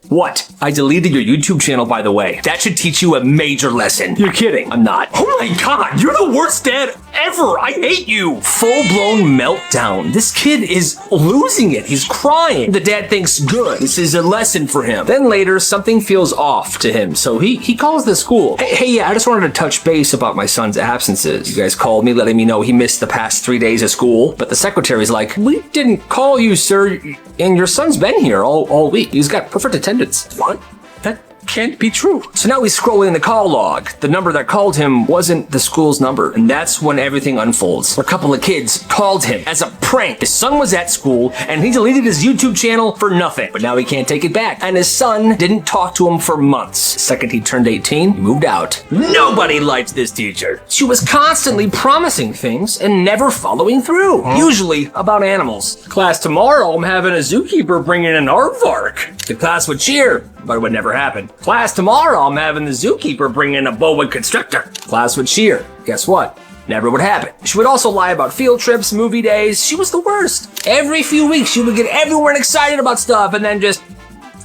What? I deleted your YouTube channel, by the way. That should teach you a major lesson. You're kidding. I'm not. Oh my God, you're the worst dad ever. I hate you. Full-blown meltdown. This kid is losing it. He's crying. The dad thinks, good, this is a lesson for him. Then later, something feels off to him, so he calls the school. Hey, yeah, I just wanted to touch base about my son's absences. You guys called me letting me know he missed the past 3 days of school, but the secretary's like, we didn't call you, sir, and your son's been here all week. He's got perfect attendance. What? That can't be true. So now he's scrolling the call log. The number that called him wasn't the school's number, and that's when everything unfolds. A couple of kids called him as a prank. His son was at school, and he deleted his YouTube channel for nothing. But now he can't take it back. And his son didn't talk to him for months. The second he turned 18, he moved out. Nobody liked this teacher. She was constantly promising things and never following through. Usually about animals. Class tomorrow, I'm having a zookeeper bring in an aardvark. The class would cheer, but it would never happen. Class tomorrow, I'm having the zookeeper bring in a boa constrictor. Class would cheer. Guess what? Never would happen. She would also lie about field trips, movie days. She was the worst. Every few weeks, she would get everyone excited about stuff and then just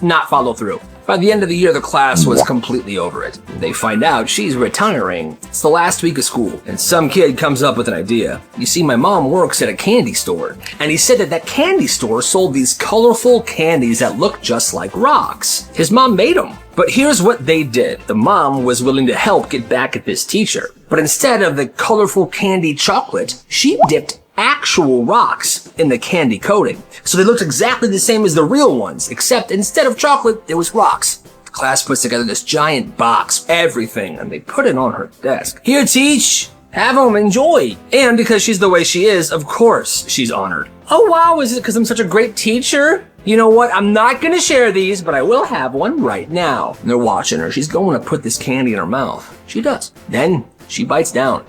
not follow through. By the end of the year, the class was completely over it. They find out she's retiring. It's the last week of school, and some kid comes up with an idea. You see, my mom works at a candy store, and he said that candy store sold these colorful candies that look just like rocks. His mom made them. But here's what they did. The mom was willing to help get back at this teacher. But instead of the colorful candy chocolate, she dipped actual rocks in the candy coating. So they looked exactly the same as the real ones, except instead of chocolate, there was rocks. The class puts together this giant box, everything, and they put it on her desk. Here, teach. Have them, enjoy. And because she's the way she is, of course, she's honored. Oh wow, is it because I'm such a great teacher? You know what, I'm not gonna share these, but I will have one right now. And they're watching her. She's going to put this candy in her mouth. She does. Then she bites down.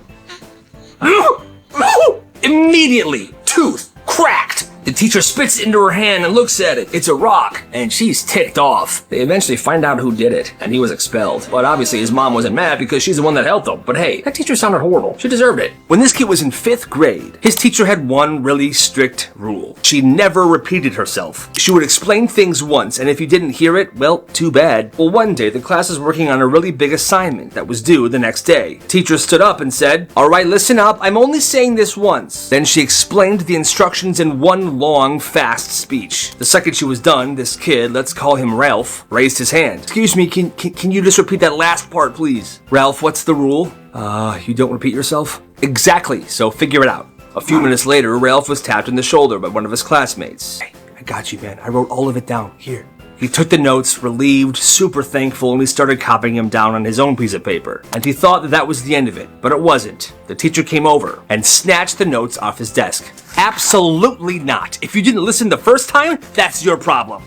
Immediately, tooth cracked. The teacher spits into her hand and looks at it. It's a rock, and she's ticked off. They eventually find out who did it, and he was expelled. But obviously his mom wasn't mad because she's the one that helped him. But hey, that teacher sounded horrible. She deserved it. When this kid was in 5th grade, his teacher had one really strict rule. She never repeated herself. She would explain things once, and if you didn't hear it, well, too bad. Well, one day, the class was working on a really big assignment that was due the next day. Teacher stood up and said, "All right, listen up. I'm only saying this once." Then she explained the instructions in one long, fast speech. The second she was done, this kid, let's call him Ralph, raised his hand. "Excuse me, can you just repeat that last part, please?" "Ralph, what's the rule?" You don't repeat yourself?" "Exactly, so figure it out." A few minutes later, Ralph was tapped in the shoulder by one of his classmates. "Hey, I got you, man. I wrote all of it down. Here." He took the notes, relieved, super thankful, and he started copying them down on his own piece of paper. And he thought that was the end of it, but it wasn't. The teacher came over and snatched the notes off his desk. "Absolutely not. If you didn't listen the first time, that's your problem."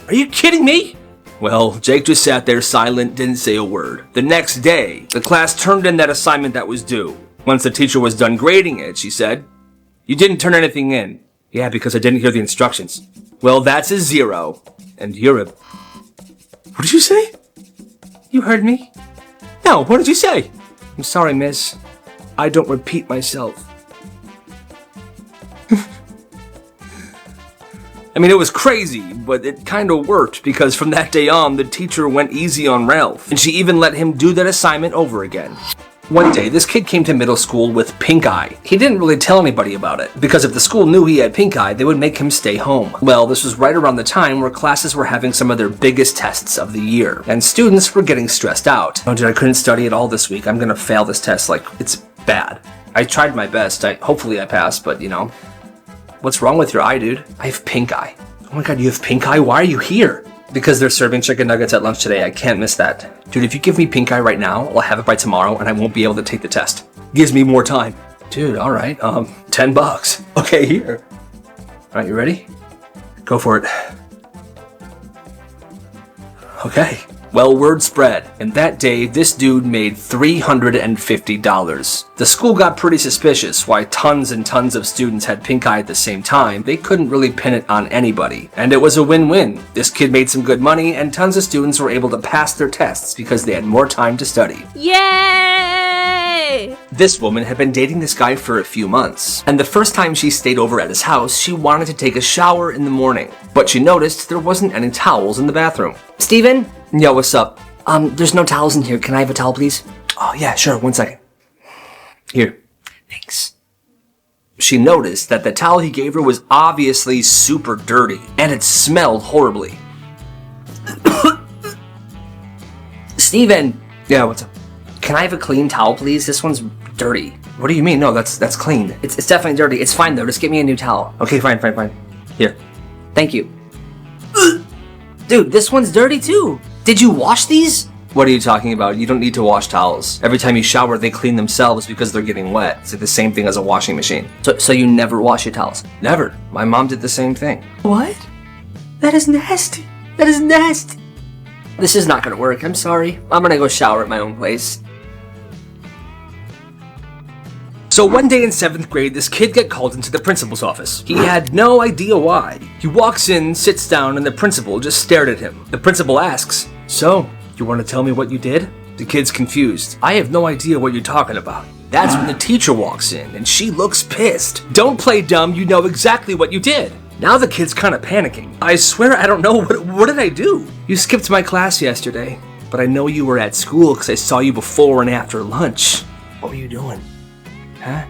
"Are you kidding me?" Well, Jake just sat there silent, didn't say a word. The next day, the class turned in that assignment that was due. Once the teacher was done grading it, she said, "You didn't turn anything in." "Yeah, because I didn't hear the instructions." "Well, that's a 0. And you're a..." "What did you say?" "You heard me." "No, what did you say?" "I'm sorry, miss. I don't repeat myself." I mean, it was crazy, but it kind of worked because from that day on, the teacher went easy on Ralph, and she even let him do that assignment over again. One day, this kid came to middle school with pink eye. He didn't really tell anybody about it, because if the school knew he had pink eye, they would make him stay home. Well, this was right around the time where classes were having some of their biggest tests of the year, and students were getting stressed out. "Oh, dude, I couldn't study at all this week. I'm gonna fail this test. Like, it's bad. I tried my best. Hopefully I passed, but you know. What's wrong with your eye, dude?" "I have pink eye." "Oh my god, you have pink eye? Why are you here?" "Because they're serving chicken nuggets at lunch today. I can't miss that." "Dude, if you give me pink eye right now, I'll have it by tomorrow and I won't be able to take the test." "Gives me more time." "Dude, all right. $10. Okay, here." "All right, you ready?" "Go for it." Okay. Well, word spread, and that day, this dude made $350. The school got pretty suspicious why tons and tons of students had pink eye at the same time. They couldn't really pin it on anybody, and it was a win-win. This kid made some good money, and tons of students were able to pass their tests because they had more time to study. Yay! This woman had been dating this guy for a few months, and the first time she stayed over at his house, she wanted to take a shower in the morning, but she noticed there wasn't any towels in the bathroom. "Steven? "Yeah, what's up?" There's no towels in here. Can I have a towel, please?" "Oh, yeah, sure. 1 second. Here." Thanks. She noticed that the towel he gave her was obviously super dirty, and it smelled horribly. "Steven, "Yeah, what's up?" can I have a clean towel, please? This one's dirty." "What do you mean? No, that's clean." It's definitely dirty. It's fine, though. Just get me a new towel. "Okay, fine. Here." Thank you. Dude, this one's dirty, too. Did you wash these? "What are you talking about? You don't need to wash towels. Every time you shower, they clean themselves because they're getting wet. It's like the same thing as a washing machine." So you never wash your towels? "Never. My mom did the same thing." What? That is nasty. That is nasty. This is not gonna work. I'm sorry. I'm gonna go shower at my own place. So one day in 7th grade, this kid got called into the principal's office. He had no idea why. He walks in, sits down, and the principal just stared at him. The principal asks, "So, you want to tell me what you did?" The kid's confused. "I have no idea what you're talking about." That's when the teacher walks in, and she looks pissed. "Don't play dumb, you know exactly what you did." Now the kid's kind of panicking. "I swear I don't know, what did I do?" "You skipped my class yesterday, but I know you were at school because I saw you before and after lunch." "What were you doing?" "Huh?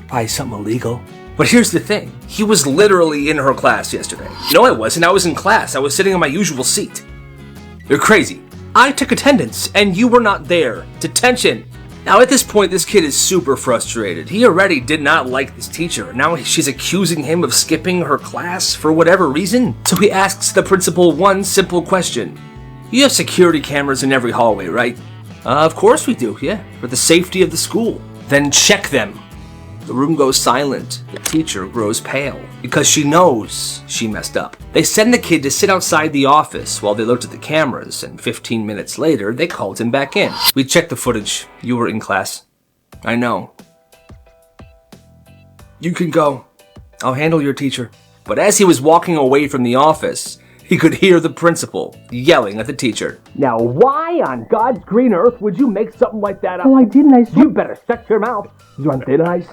Probably something illegal." But here's the thing. He was literally in her class yesterday. "No, I wasn't. I was in class. I was sitting on my usual seat." "You're crazy. I took attendance, and you were not there. Detention." Now at this point, this kid is super frustrated. He already did not like this teacher. Now she's accusing him of skipping her class for whatever reason. So he asks the principal one simple question. "You have security cameras in every hallway, right?" Of course we do, yeah, for the safety of the school." "Then check them." The room goes silent. The teacher grows pale because she knows she messed up. They send the kid to sit outside the office while they looked at the cameras, and 15 minutes later, they called him back in. "We checked the footage. You were in class." "I know. You can go. I'll handle your teacher. But as he was walking away from the office, he could hear the principal yelling at the teacher. Now, why on God's green earth would you make something like that up? Oh, I didn't. You better shut your mouth. You're on thin ice.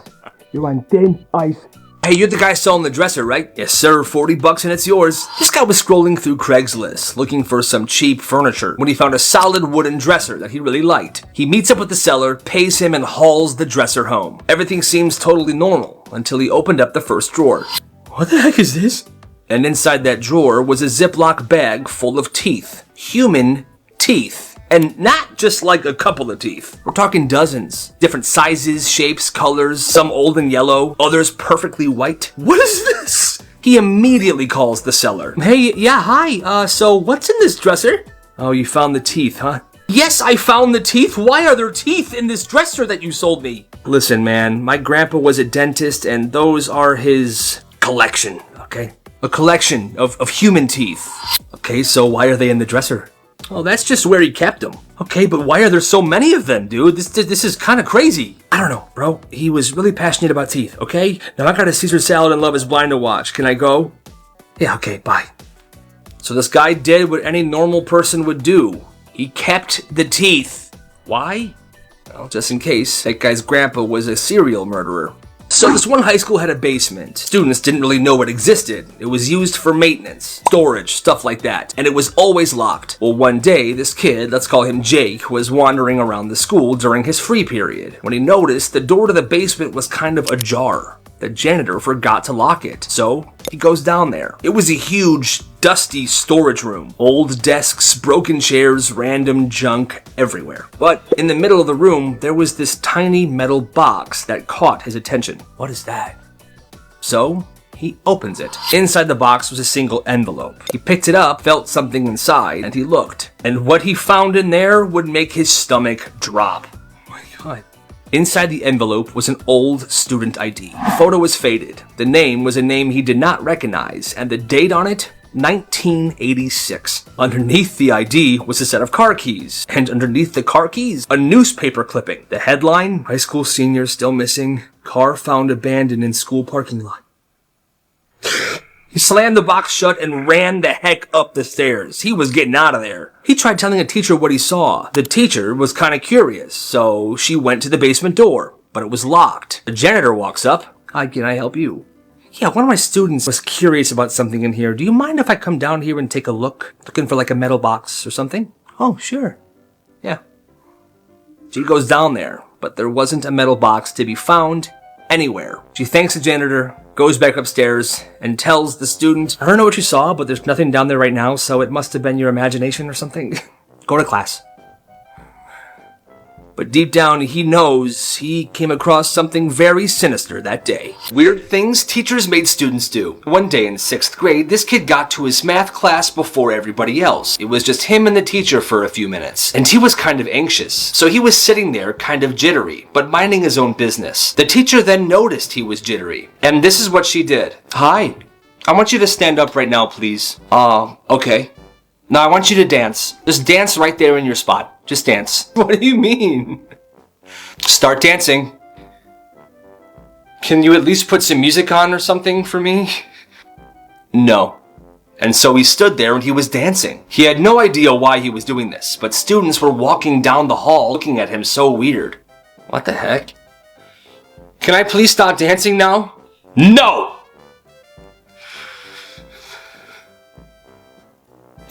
You're on thin ice. Hey, you're the guy selling the dresser, right? Yes, sir. $40 and it's yours. This guy was scrolling through Craigslist, looking for some cheap furniture, when he found a solid wooden dresser that he really liked. He meets up with the seller, pays him, and hauls the dresser home. Everything seems totally normal until he opened up the first drawer. What the heck is this? And inside that drawer was a Ziploc bag full of teeth. Human teeth. And not just like a couple of teeth. We're talking dozens. Different sizes, shapes, colors, some old and yellow, others perfectly white. What is this? He immediately calls the seller. Hey, yeah, hi. So what's in this dresser? Oh, you found the teeth, huh? Yes, I found the teeth. Why are there teeth in this dresser that you sold me? Listen, man, my grandpa was a dentist and those are his collection, okay? A collection of human teeth. Okay, so why are they in the dresser? Oh, that's just where he kept them. Okay, but why are there so many of them, dude? This is kind of crazy. I don't know, bro. He was really passionate about teeth, okay? Now I got a Caesar salad and Love is Blind to watch. Can I go? Yeah, okay, bye. So this guy did what any normal person would do. He kept the teeth. Why? Well, just in case, that guy's grandpa was a serial murderer. So this one high school had a basement. Students didn't really know it existed. It was used for maintenance, storage, stuff like that. And it was always locked. Well, one day, this kid, let's call him Jake, was wandering around the school during his free period when he noticed the door to the basement was kind of ajar. The janitor forgot to lock it, so he goes down there. It was a huge, dusty storage room. Old desks, broken chairs, random junk everywhere. But in the middle of the room, there was this tiny metal box that caught his attention. What is that? So he opens it. Inside the box was a single envelope. He picked it up, felt something inside, and he looked. And what he found in there would make his stomach drop. Oh my God. Inside the envelope was an old student ID. The photo was faded. The name was a name he did not recognize, and the date on it, 1986. Underneath the ID was a set of car keys, and underneath the car keys, a newspaper clipping. The headline, high school senior still missing, car found abandoned in school parking lot. He slammed the box shut and ran the heck up the stairs. He was getting out of there. He tried telling a teacher what he saw. The teacher was kind of curious, so she went to the basement door, but it was locked. The janitor walks up. Hi, can I help you? Yeah, one of my students was curious about something in here. Do you mind if I come down here and take a look? Looking for like a metal box or something? Oh, sure. Yeah. She goes down there, but there wasn't a metal box to be found anywhere. She thanks the janitor, goes back upstairs, and tells the student, I don't know what you saw, but there's nothing down there right now, so it must have been your imagination or something. Go to class. But deep down, he knows he came across something very sinister that day. Weird things teachers made students do. One day in 6th grade, this kid got to his math class before everybody else. It was just him and the teacher for a few minutes. And he was kind of anxious. So he was sitting there kind of jittery, but minding his own business. The teacher then noticed he was jittery. And this is what she did. Hi, I want you to stand up right now, please. Okay. Now I want you to dance. Just dance right there in your spot. Just dance. What do you mean? Start dancing. Can you at least put some music on or something for me? No. And so he stood there and he was dancing. He had no idea why he was doing this, but students were walking down the hall looking at him so weird. What the heck? Can I please stop dancing now? No!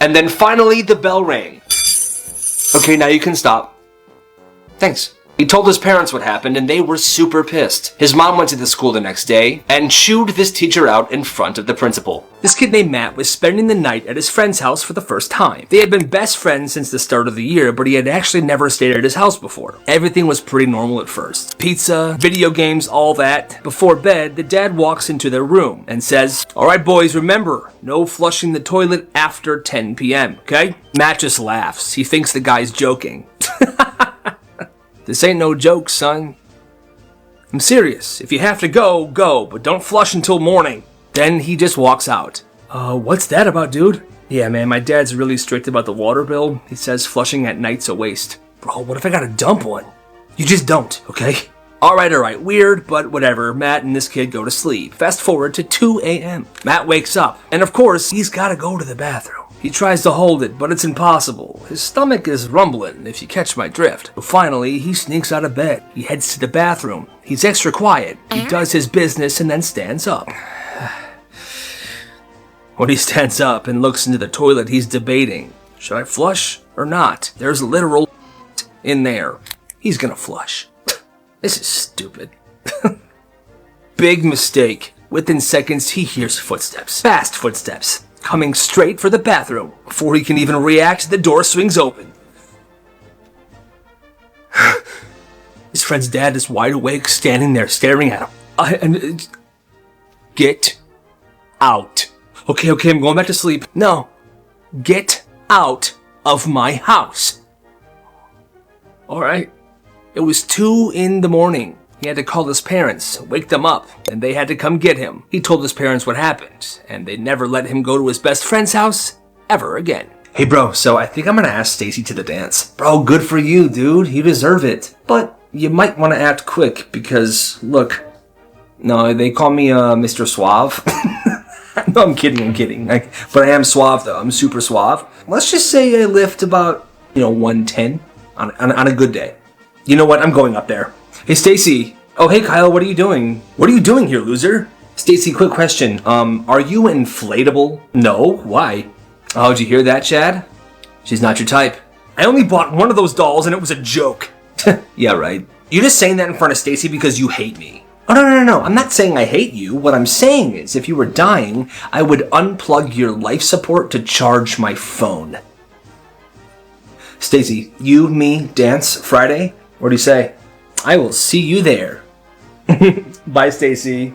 And then finally the bell rang. Okay, now you can stop. Thanks. He told his parents what happened and they were super pissed. His mom went to the school the next day and chewed this teacher out in front of the principal. This kid named Matt was spending the night at his friend's house for the first time. They had been best friends since the start of the year, but he had actually never stayed at his house before. Everything was pretty normal at first. Pizza, video games, all that. Before bed, the dad walks into their room and says, all right, boys, remember, no flushing the toilet after 10 p.m., okay? Matt just laughs. He thinks the guy's joking. This ain't no joke, son. I'm serious. If you have to go, go, but don't flush until morning. Then he just walks out. What's that about, dude? Yeah, man, my dad's really strict about the water bill. He says flushing at night's a waste. Bro, what if I gotta dump one? You just don't, okay? Alright, weird, but whatever. Matt and this kid go to sleep. Fast forward to 2 a.m. Matt wakes up, and of course, he's gotta go to the bathroom. He tries to hold it, but it's impossible. His stomach is rumbling, if you catch my drift. Finally, he sneaks out of bed. He heads to the bathroom. He's extra quiet. He does his business and then stands up. When he stands up and looks into the toilet, he's debating. Should I flush or not? There's literal in there. He's gonna flush. This is stupid. Big mistake. Within seconds, he hears footsteps. Fast footsteps. Coming straight for the bathroom. Before he can even react, the door swings open. His friend's dad is wide awake, standing there, staring at him. Get out. Okay, I'm going back to sleep. No. Get out of my house. Alright. It was 2 a.m. He had to call his parents, wake them up, and they had to come get him. He told his parents what happened, and they never let him go to his best friend's house ever again. Hey bro, so I think I'm gonna ask Stacy to the dance. Bro, good for you, dude. You deserve it. But you might want to act quick because, look, no, they call me Mr. Suave. No, I'm kidding. But I am suave though. I'm super suave. Let's just say I lift about, 110 on a good day. You know what? I'm going up there. Hey, Stacy. Oh, hey, Kyle, what are you doing? What are you doing here, loser? Stacy, quick question. Are you inflatable? No. Why? Oh, did you hear that, Chad? She's not your type. I only bought one of those dolls and it was a joke. Yeah, right. You're just saying that in front of Stacy because you hate me. Oh, no. I'm not saying I hate you. What I'm saying is if you were dying, I would unplug your life support to charge my phone. Stacy, you, me, dance Friday? What do you say? I will see you there. Bye, Stacy.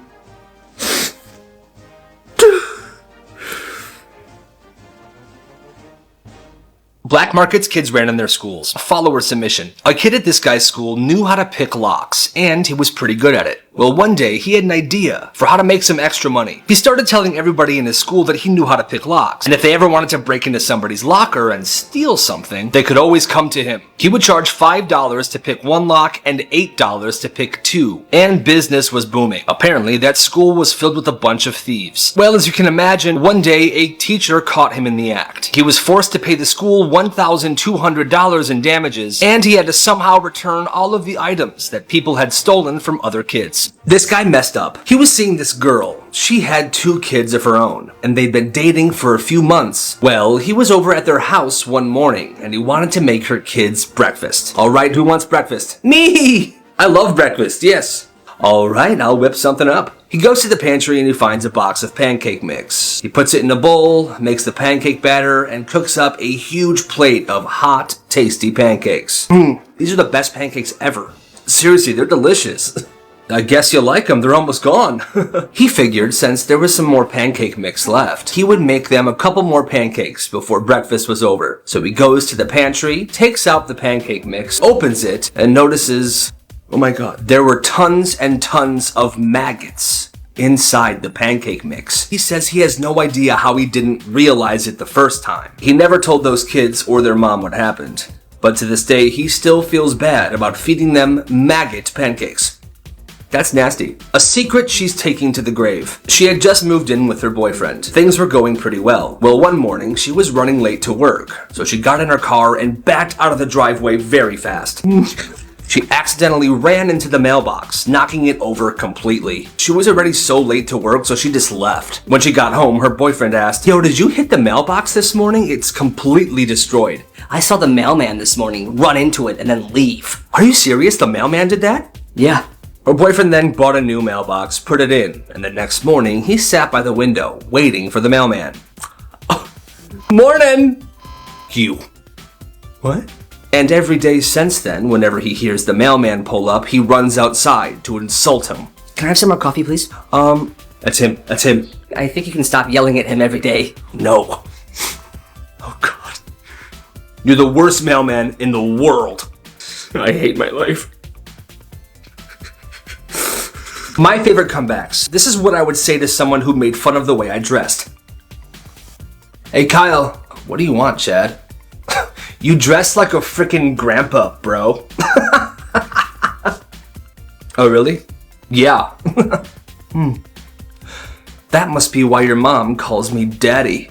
Black markets kids ran in their schools. Follower submission. A kid at this guy's school knew how to pick locks, and he was pretty good at it. Well, one day, he had an idea for how to make some extra money. He started telling everybody in his school that he knew how to pick locks, and if they ever wanted to break into somebody's locker and steal something, they could always come to him. He would charge $5 to pick one lock and $8 to pick two, and business was booming. Apparently, that school was filled with a bunch of thieves. Well, as you can imagine, one day, a teacher caught him in the act. He was forced to pay the school $1,200 in damages, and he had to somehow return all of the items that people had stolen from other kids. This guy messed up. He was seeing this girl. She had 2 kids of her own, and they'd been dating for a few months. Well, he was over at their house one morning, and he wanted to make her kids breakfast. Alright, who wants breakfast? Me! I love breakfast, yes. Alright, I'll whip something up. He goes to the pantry and he finds a box of pancake mix. He puts it in a bowl, makes the pancake batter, and cooks up a huge plate of hot, tasty pancakes. These are the best pancakes ever. Seriously, they're delicious. I guess you like them, they're almost gone. He figured since there was some more pancake mix left, he would make them a couple more pancakes before breakfast was over. So he goes to the pantry, takes out the pancake mix, opens it, and notices, oh my god, there were tons and tons of maggots inside the pancake mix. He says he has no idea how he didn't realize it the first time. He never told those kids or their mom what happened. But to this day, he still feels bad about feeding them maggot pancakes. That's nasty. A secret she's taking to the grave. She had just moved in with her boyfriend. Things were going pretty well. Well, one morning, she was running late to work, so she got in her car and backed out of the driveway very fast. She accidentally ran into the mailbox, knocking it over completely. She was already so late to work, so she just left. When she got home, her boyfriend asked, "Yo, did you hit the mailbox this morning? It's completely destroyed." I saw the mailman this morning run into it and then leave. Are you serious? The mailman did that? Yeah. Her boyfriend then bought a new mailbox, put it in, and the next morning, he sat by the window, waiting for the mailman. Morning! You. What? And every day since then, whenever he hears the mailman pull up, he runs outside to insult him. Can I have some more coffee, please? That's him. I think you can stop yelling at him every day. No. Oh god. You're the worst mailman in the world. I hate my life. My favorite comebacks. This is what I would say to someone who made fun of the way I dressed. Hey Kyle, what do you want, Chad? You dress like a frickin' grandpa, bro. Oh, really? Yeah. That must be why your mom calls me Daddy.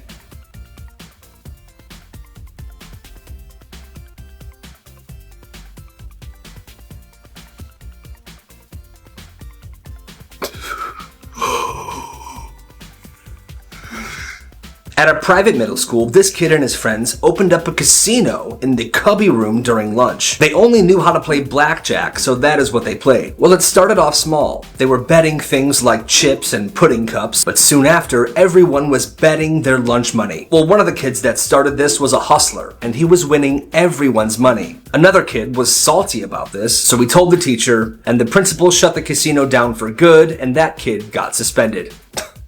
At a private middle school, this kid and his friends opened up a casino in the cubby room during lunch. They only knew how to play blackjack, so that is what they played. Well, it started off small. They were betting things like chips and pudding cups, but soon after, everyone was betting their lunch money. Well, one of the kids that started this was a hustler, and he was winning everyone's money. Another kid was salty about this, so he told the teacher, and the principal shut the casino down for good, and that kid got suspended.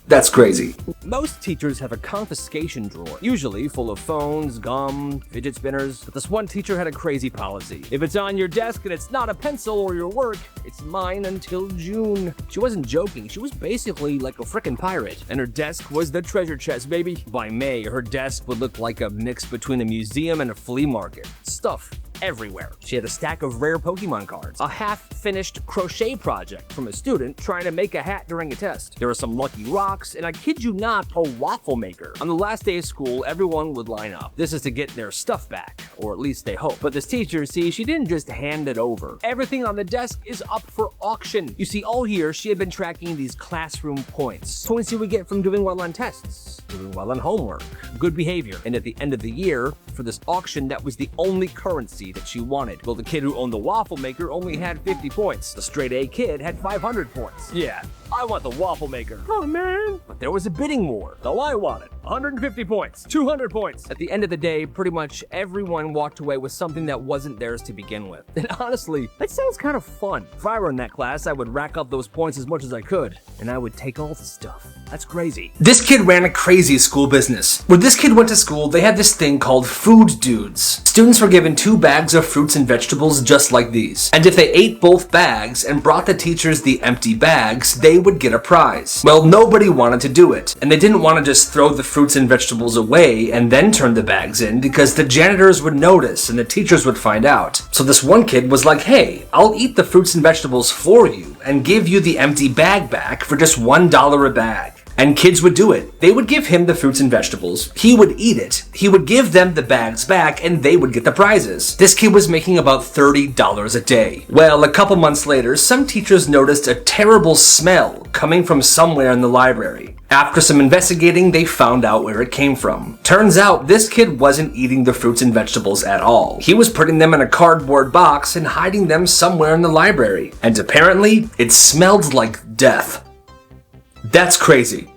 That's crazy. Most teachers have a confiscation drawer, usually full of phones, gum, fidget spinners, but this one teacher had a crazy policy. If it's on your desk and it's not a pencil or your work, it's mine until June. She wasn't joking, she was basically like a frickin' pirate, and her desk was the treasure chest, baby. By May, her desk would look like a mix between a museum and a flea market. Stuff everywhere. She had a stack of rare Pokemon cards, a half-finished crochet project from a student trying to make a hat during a test. There were some lucky rocks, and I kid you not, a waffle maker. On the last day of school, everyone would line up. This is to get their stuff back, or at least they hope. But this teacher, see, she didn't just hand it over. Everything on the desk is up for auction. You see, all year, she had been tracking these classroom points. Points you would get from doing well on tests, doing well on homework, good behavior. And at the end of the year, for this auction, that was the only currency that she wanted. Well, the kid who owned the waffle maker only had 50 points. The straight A kid had 500 points. Yeah, I want the waffle maker. Oh, man. But there was a bidding war. So I wanted 150 points, 200 points. At the end of the day, pretty much everyone walked away with something that wasn't theirs to begin with. And honestly, that sounds kind of fun. If I were in that class, I would rack up those points as much as I could, and I would take all the stuff. That's crazy. This kid ran a crazy school business. When this kid went to school, they had this thing called food dudes. Students were given 2 bags of fruits and vegetables just like these. And if they ate both bags and brought the teachers the empty bags, they would get a prize. Well, nobody wanted to do it. And they didn't want to just throw the fruits and vegetables away and then turn the bags in because the janitors would notice and the teachers would find out. So this one kid was like, hey, I'll eat the fruits and vegetables for you and give you the empty bag back for just $1 a bag. And kids would do it. They would give him the fruits and vegetables. He would eat it. He would give them the bags back and they would get the prizes. This kid was making about $30 a day. Well, a couple months later, some teachers noticed a terrible smell coming from somewhere in the library. After some investigating, they found out where it came from. Turns out, this kid wasn't eating the fruits and vegetables at all. He was putting them in a cardboard box and hiding them somewhere in the library. And apparently, it smelled like death. That's crazy.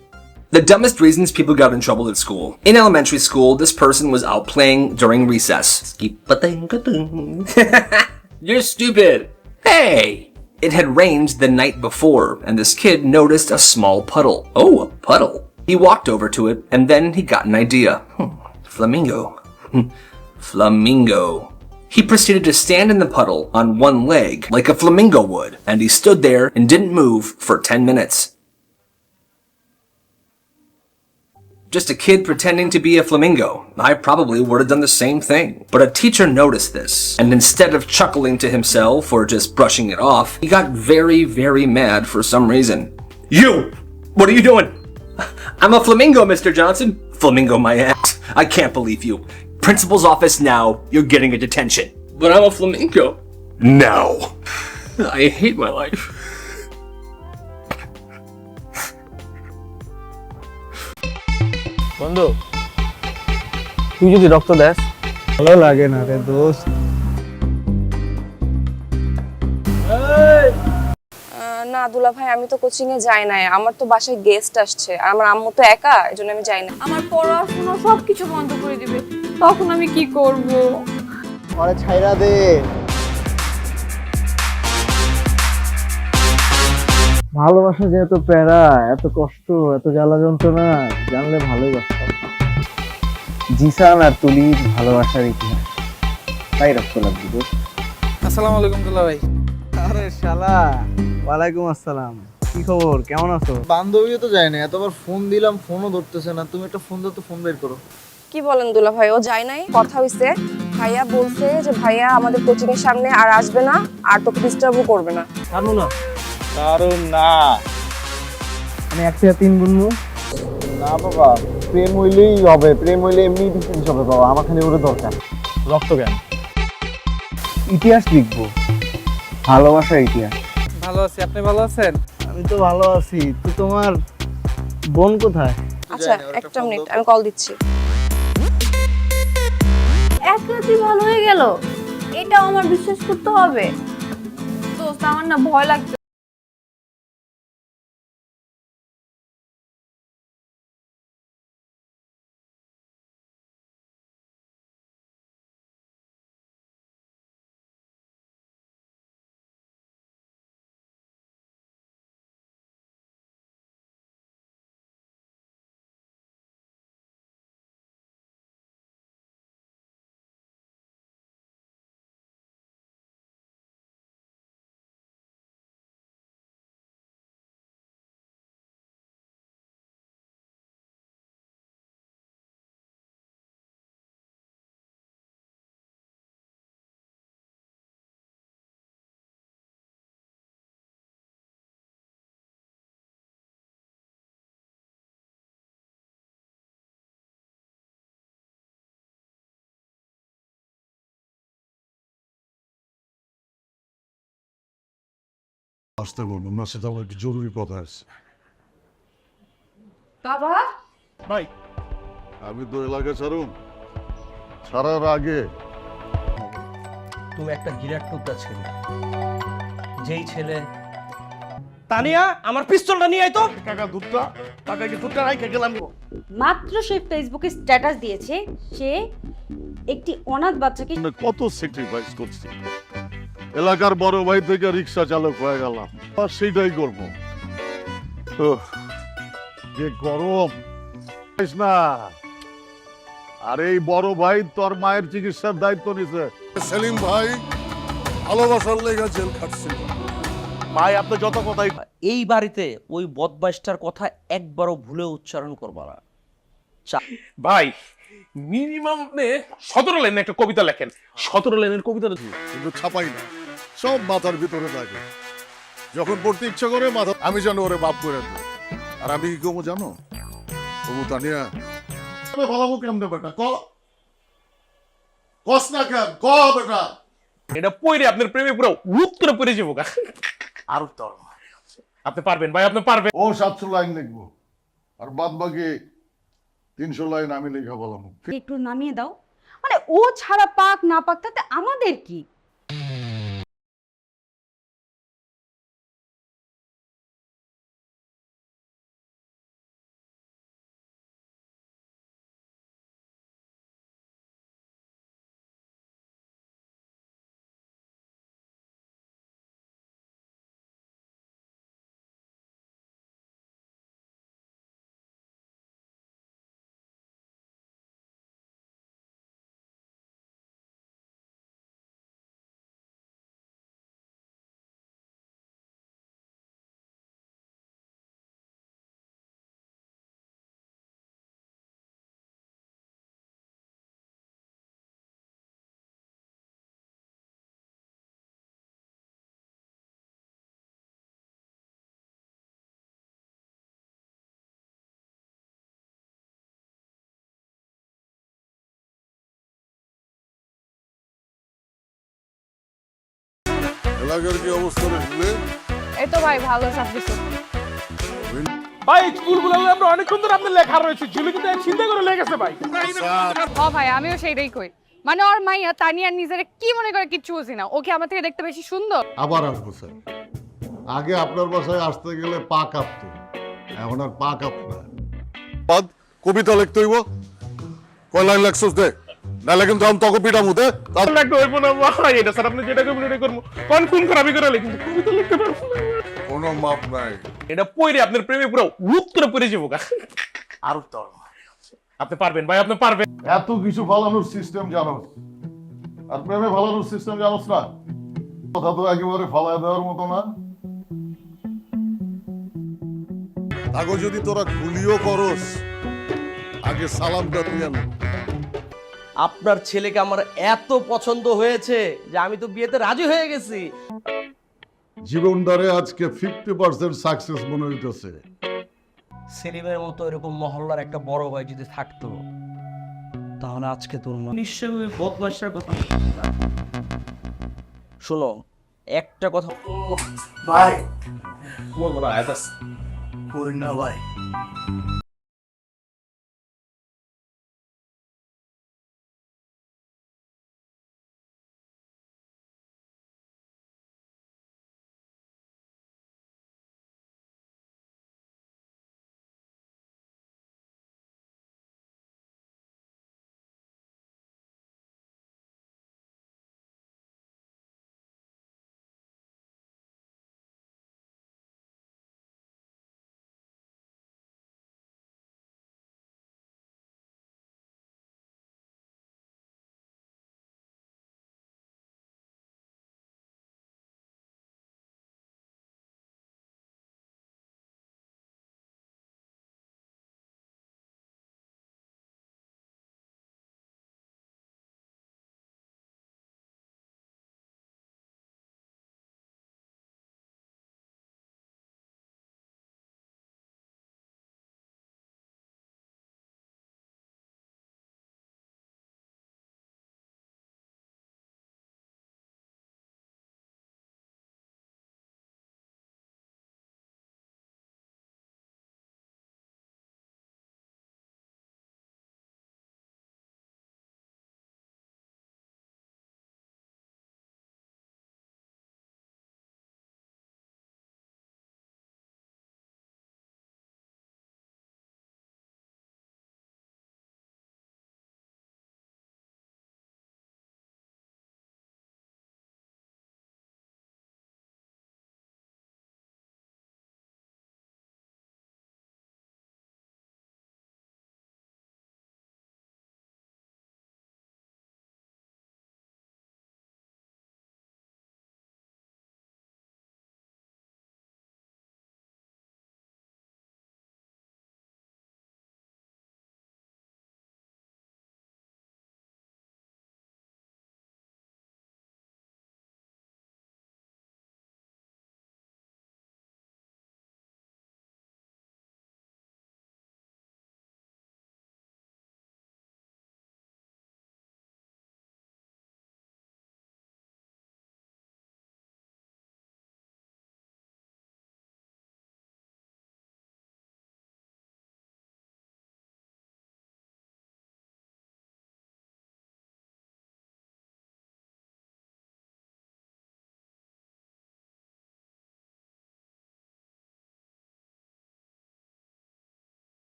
The dumbest reasons people got in trouble at school. In elementary school, this person was out playing during recess. You're stupid. Hey! It had rained the night before, and this kid noticed a small puddle. Oh, a puddle. He walked over to it, and then he got an idea. Flamingo. Flamingo. He proceeded to stand in the puddle on one leg, like a flamingo would, and he stood there and didn't move for 10 minutes. Just a kid pretending to be a flamingo. I probably would have done the same thing. But a teacher noticed this, and instead of chuckling to himself or just brushing it off, he got very, very mad for some reason. You! What are you doing? I'm a flamingo, Mr. Johnson. Flamingo my ass. I can't believe you. Principal's office now. You're getting a detention. But I'm a flamingo. No. I hate my life. বন্ধু তুই যদি রক্ত দেস ভালো লাগে না রে দোস্ত না দুলা ভাই আমি তো কোচিং এ যাই না আমার তো বাসায় গেস্ট আসছে আর আমার আম্মু তো একা এজন্য আমি যাই না আমার পড়াশোনা সবকিছু বন্ধ করে দিবে তখন আমি কি করব আরে ছাইরা দে ভালোবাসা যে এত প্যারা এত কষ্ট এত জ্বালা যন্ত্রণা জানলে ভালোই বাসতাম জিসান আর তুলির ভালোবাসার ইতিহাস তাই রক্ত লাগবে দোস্ত আসসালামু আলাইকুম দুলা ভাই আরে শালা ওয়ালাইকুম আসসালাম কি খবর কেমন আছো বান্ধবীও তো যায় না এতবার ফোন দিলাম ফোনও ধরতেছে না তুমি একটা ফোন দাও তো ফোন বের করো কি বলেন দুলা ভাই ও যায় নাই কথা হইছে ভাইয়া বলছে যে ভাইয়া আমাদের কোচিং এর সামনে আর আসবে না আর তোকে ডিস্টার্বও করবে না জানো না কারণ না মানে 1 থেকে 3 গুনমু। না বাবা, প্রেম হইলেই হবে, প্রেম হইলে এমনি ডিফারেন্স হবে বাবা, আমার খালি ওরে দরকার। রক্ত জ্ঞান, ইতিহাস লিখবো, ভালোবাসার ইতিহাস। ভালো আছি, আপনি ভালো আছেন? আমি তো ভালো আছি, তো তোমার বোন কোথায়? আচ্ছা একটা মিনিট, আমি কল দিচ্ছি। এক রাতেই ভালো হয়ে গেল, এটাও আমার বিশ্বাস করতে হবে? দোস্ত আমার না ভয় লাগছে। আসতে বলবো না, সেটা আমার একটু জরুরি কথা আছে। বাবা ভাই, আমি তো এলাকা ছাড়ার আগে তুমি একটা গিরাট্টুকটা ছেলে, যেই ছেলে। তানিয়া, আমার পিস্তলটা নিয়ে আয় তো। টাকা দুধটা, টাকা কি দুধটা রাইখে গেলাম। মাত্র সে ফেসবুকে স্ট্যাটাস দিয়েছে সে একটি অনাথ বাচ্চাকে কত স্যাক্রিফাইস করছি, এলাকার বড় ভাই থেকে রিক্সা চালক হয়ে গেলাম, আর সেইটাই করবো। যে গরম না, আর এই বড় ভাই তোর মায়ের চিকিৎসার দায়িত্ব নিছে। সেলিম ভাই ভালোবাসার লেগে জেল খাটছিল। ভাই আপনি যত কথাই, এই বাড়িতে ওই বদমাইশটার কথা একবারও ভুলে উচ্চারণ করবা না। ভাই মিনিমাম আপনি 17 লাইনের একটা কবিতা লেখেন। 17 লাইনের কবিতাটা কিন্তু ছাপাই না, সব মাথার ভিতরে থাকে। যখন পড়তে ইচ্ছা করে মাথা, আমি জানো ওরে বাপ করে দেব। আর আমি কি কমো জানো, তবু তানিয়া ভালো কেমন বেটা, কস না কেন, ক বেটা। এটা পড়ে আপনার প্রেমে পুরো উত্তরে পড়ে যাবো। আর উত্তর আপনি পারবেন ভাই, আপনি পারবেন। ও 700 লাইন লিখবো, আর বাদ বাকি 300 লাইন আমি লেখা বললাম। একটু নামিয়ে দাও। মানে ও ছাড়া পাক না পাক তাতে আমাদের কি? এলাকার কি অবস্থা দেখলে? এই তো ভাই ভালো সব কিছু। ভাই স্কুলগুলো আমরা অনেকক্ষণ ধরে আপনার লেখা রয়েছে, ঝুলি কিন্তু চিন্তা করে লেগেছে ভাই। হ্যাঁ ভাই আমিও সেইটাই কই, মানে ওর মাইয়া তানিয়া নিজের কি মনে করে কিচ্ছু বুঝি না, ওকে আমার থেকে দেখতে বেশি সুন্দর। আবার আসবো স্যার, আগে আপনার বাসায় আসতে গেলে পা কাঁপতো, এখন আর পা কাঁপতো না। কবিতা লিখতে হইব, কয় লাইন লেখছস দে, নাহলে কিন্তু আমি তোকে পিটামু দে। লাগতে হইব না ভাই, এটা স্যার আপনি যেটা করবেন ওটাই করবো। কোন খারাপই করে কিন্তু কবিতা লিখতে পারবো না। কোনো মাপ নাই। এটা পড়ে আপনার প্রেমে পুরো উত্তরে পড়ে যাবো। আর উত্তর আপনি পারবেন ভাই, আপনি পারবেন। এত কিছু ফালানোর সিস্টেম জানোস, আর প্রেমে ফালানোর সিস্টেম জানোস না, কথা তো একেবারে ফালায় দেওয়ার মতো না। আগে যদি তোরা গুলিও করস, আগে সালামটা দিয়ে না। আপনার ছেলেকে আমার এত পছন্দ হয়েছে যে আমি তো বিয়েতে রাজি হয়ে গেছি। জীবনটারে আজকে 50% সাকসেস মনে হইতেছে। সেলিমের মতো এরকম মহল্লার একটা বড় ভাই যদি থাকতো, তাহলে আজকে তোর নিশ্চয়ই বদমাশটার কথা। শোনো, একটা কথা ভাই বলবো না, এত করি না ভাই।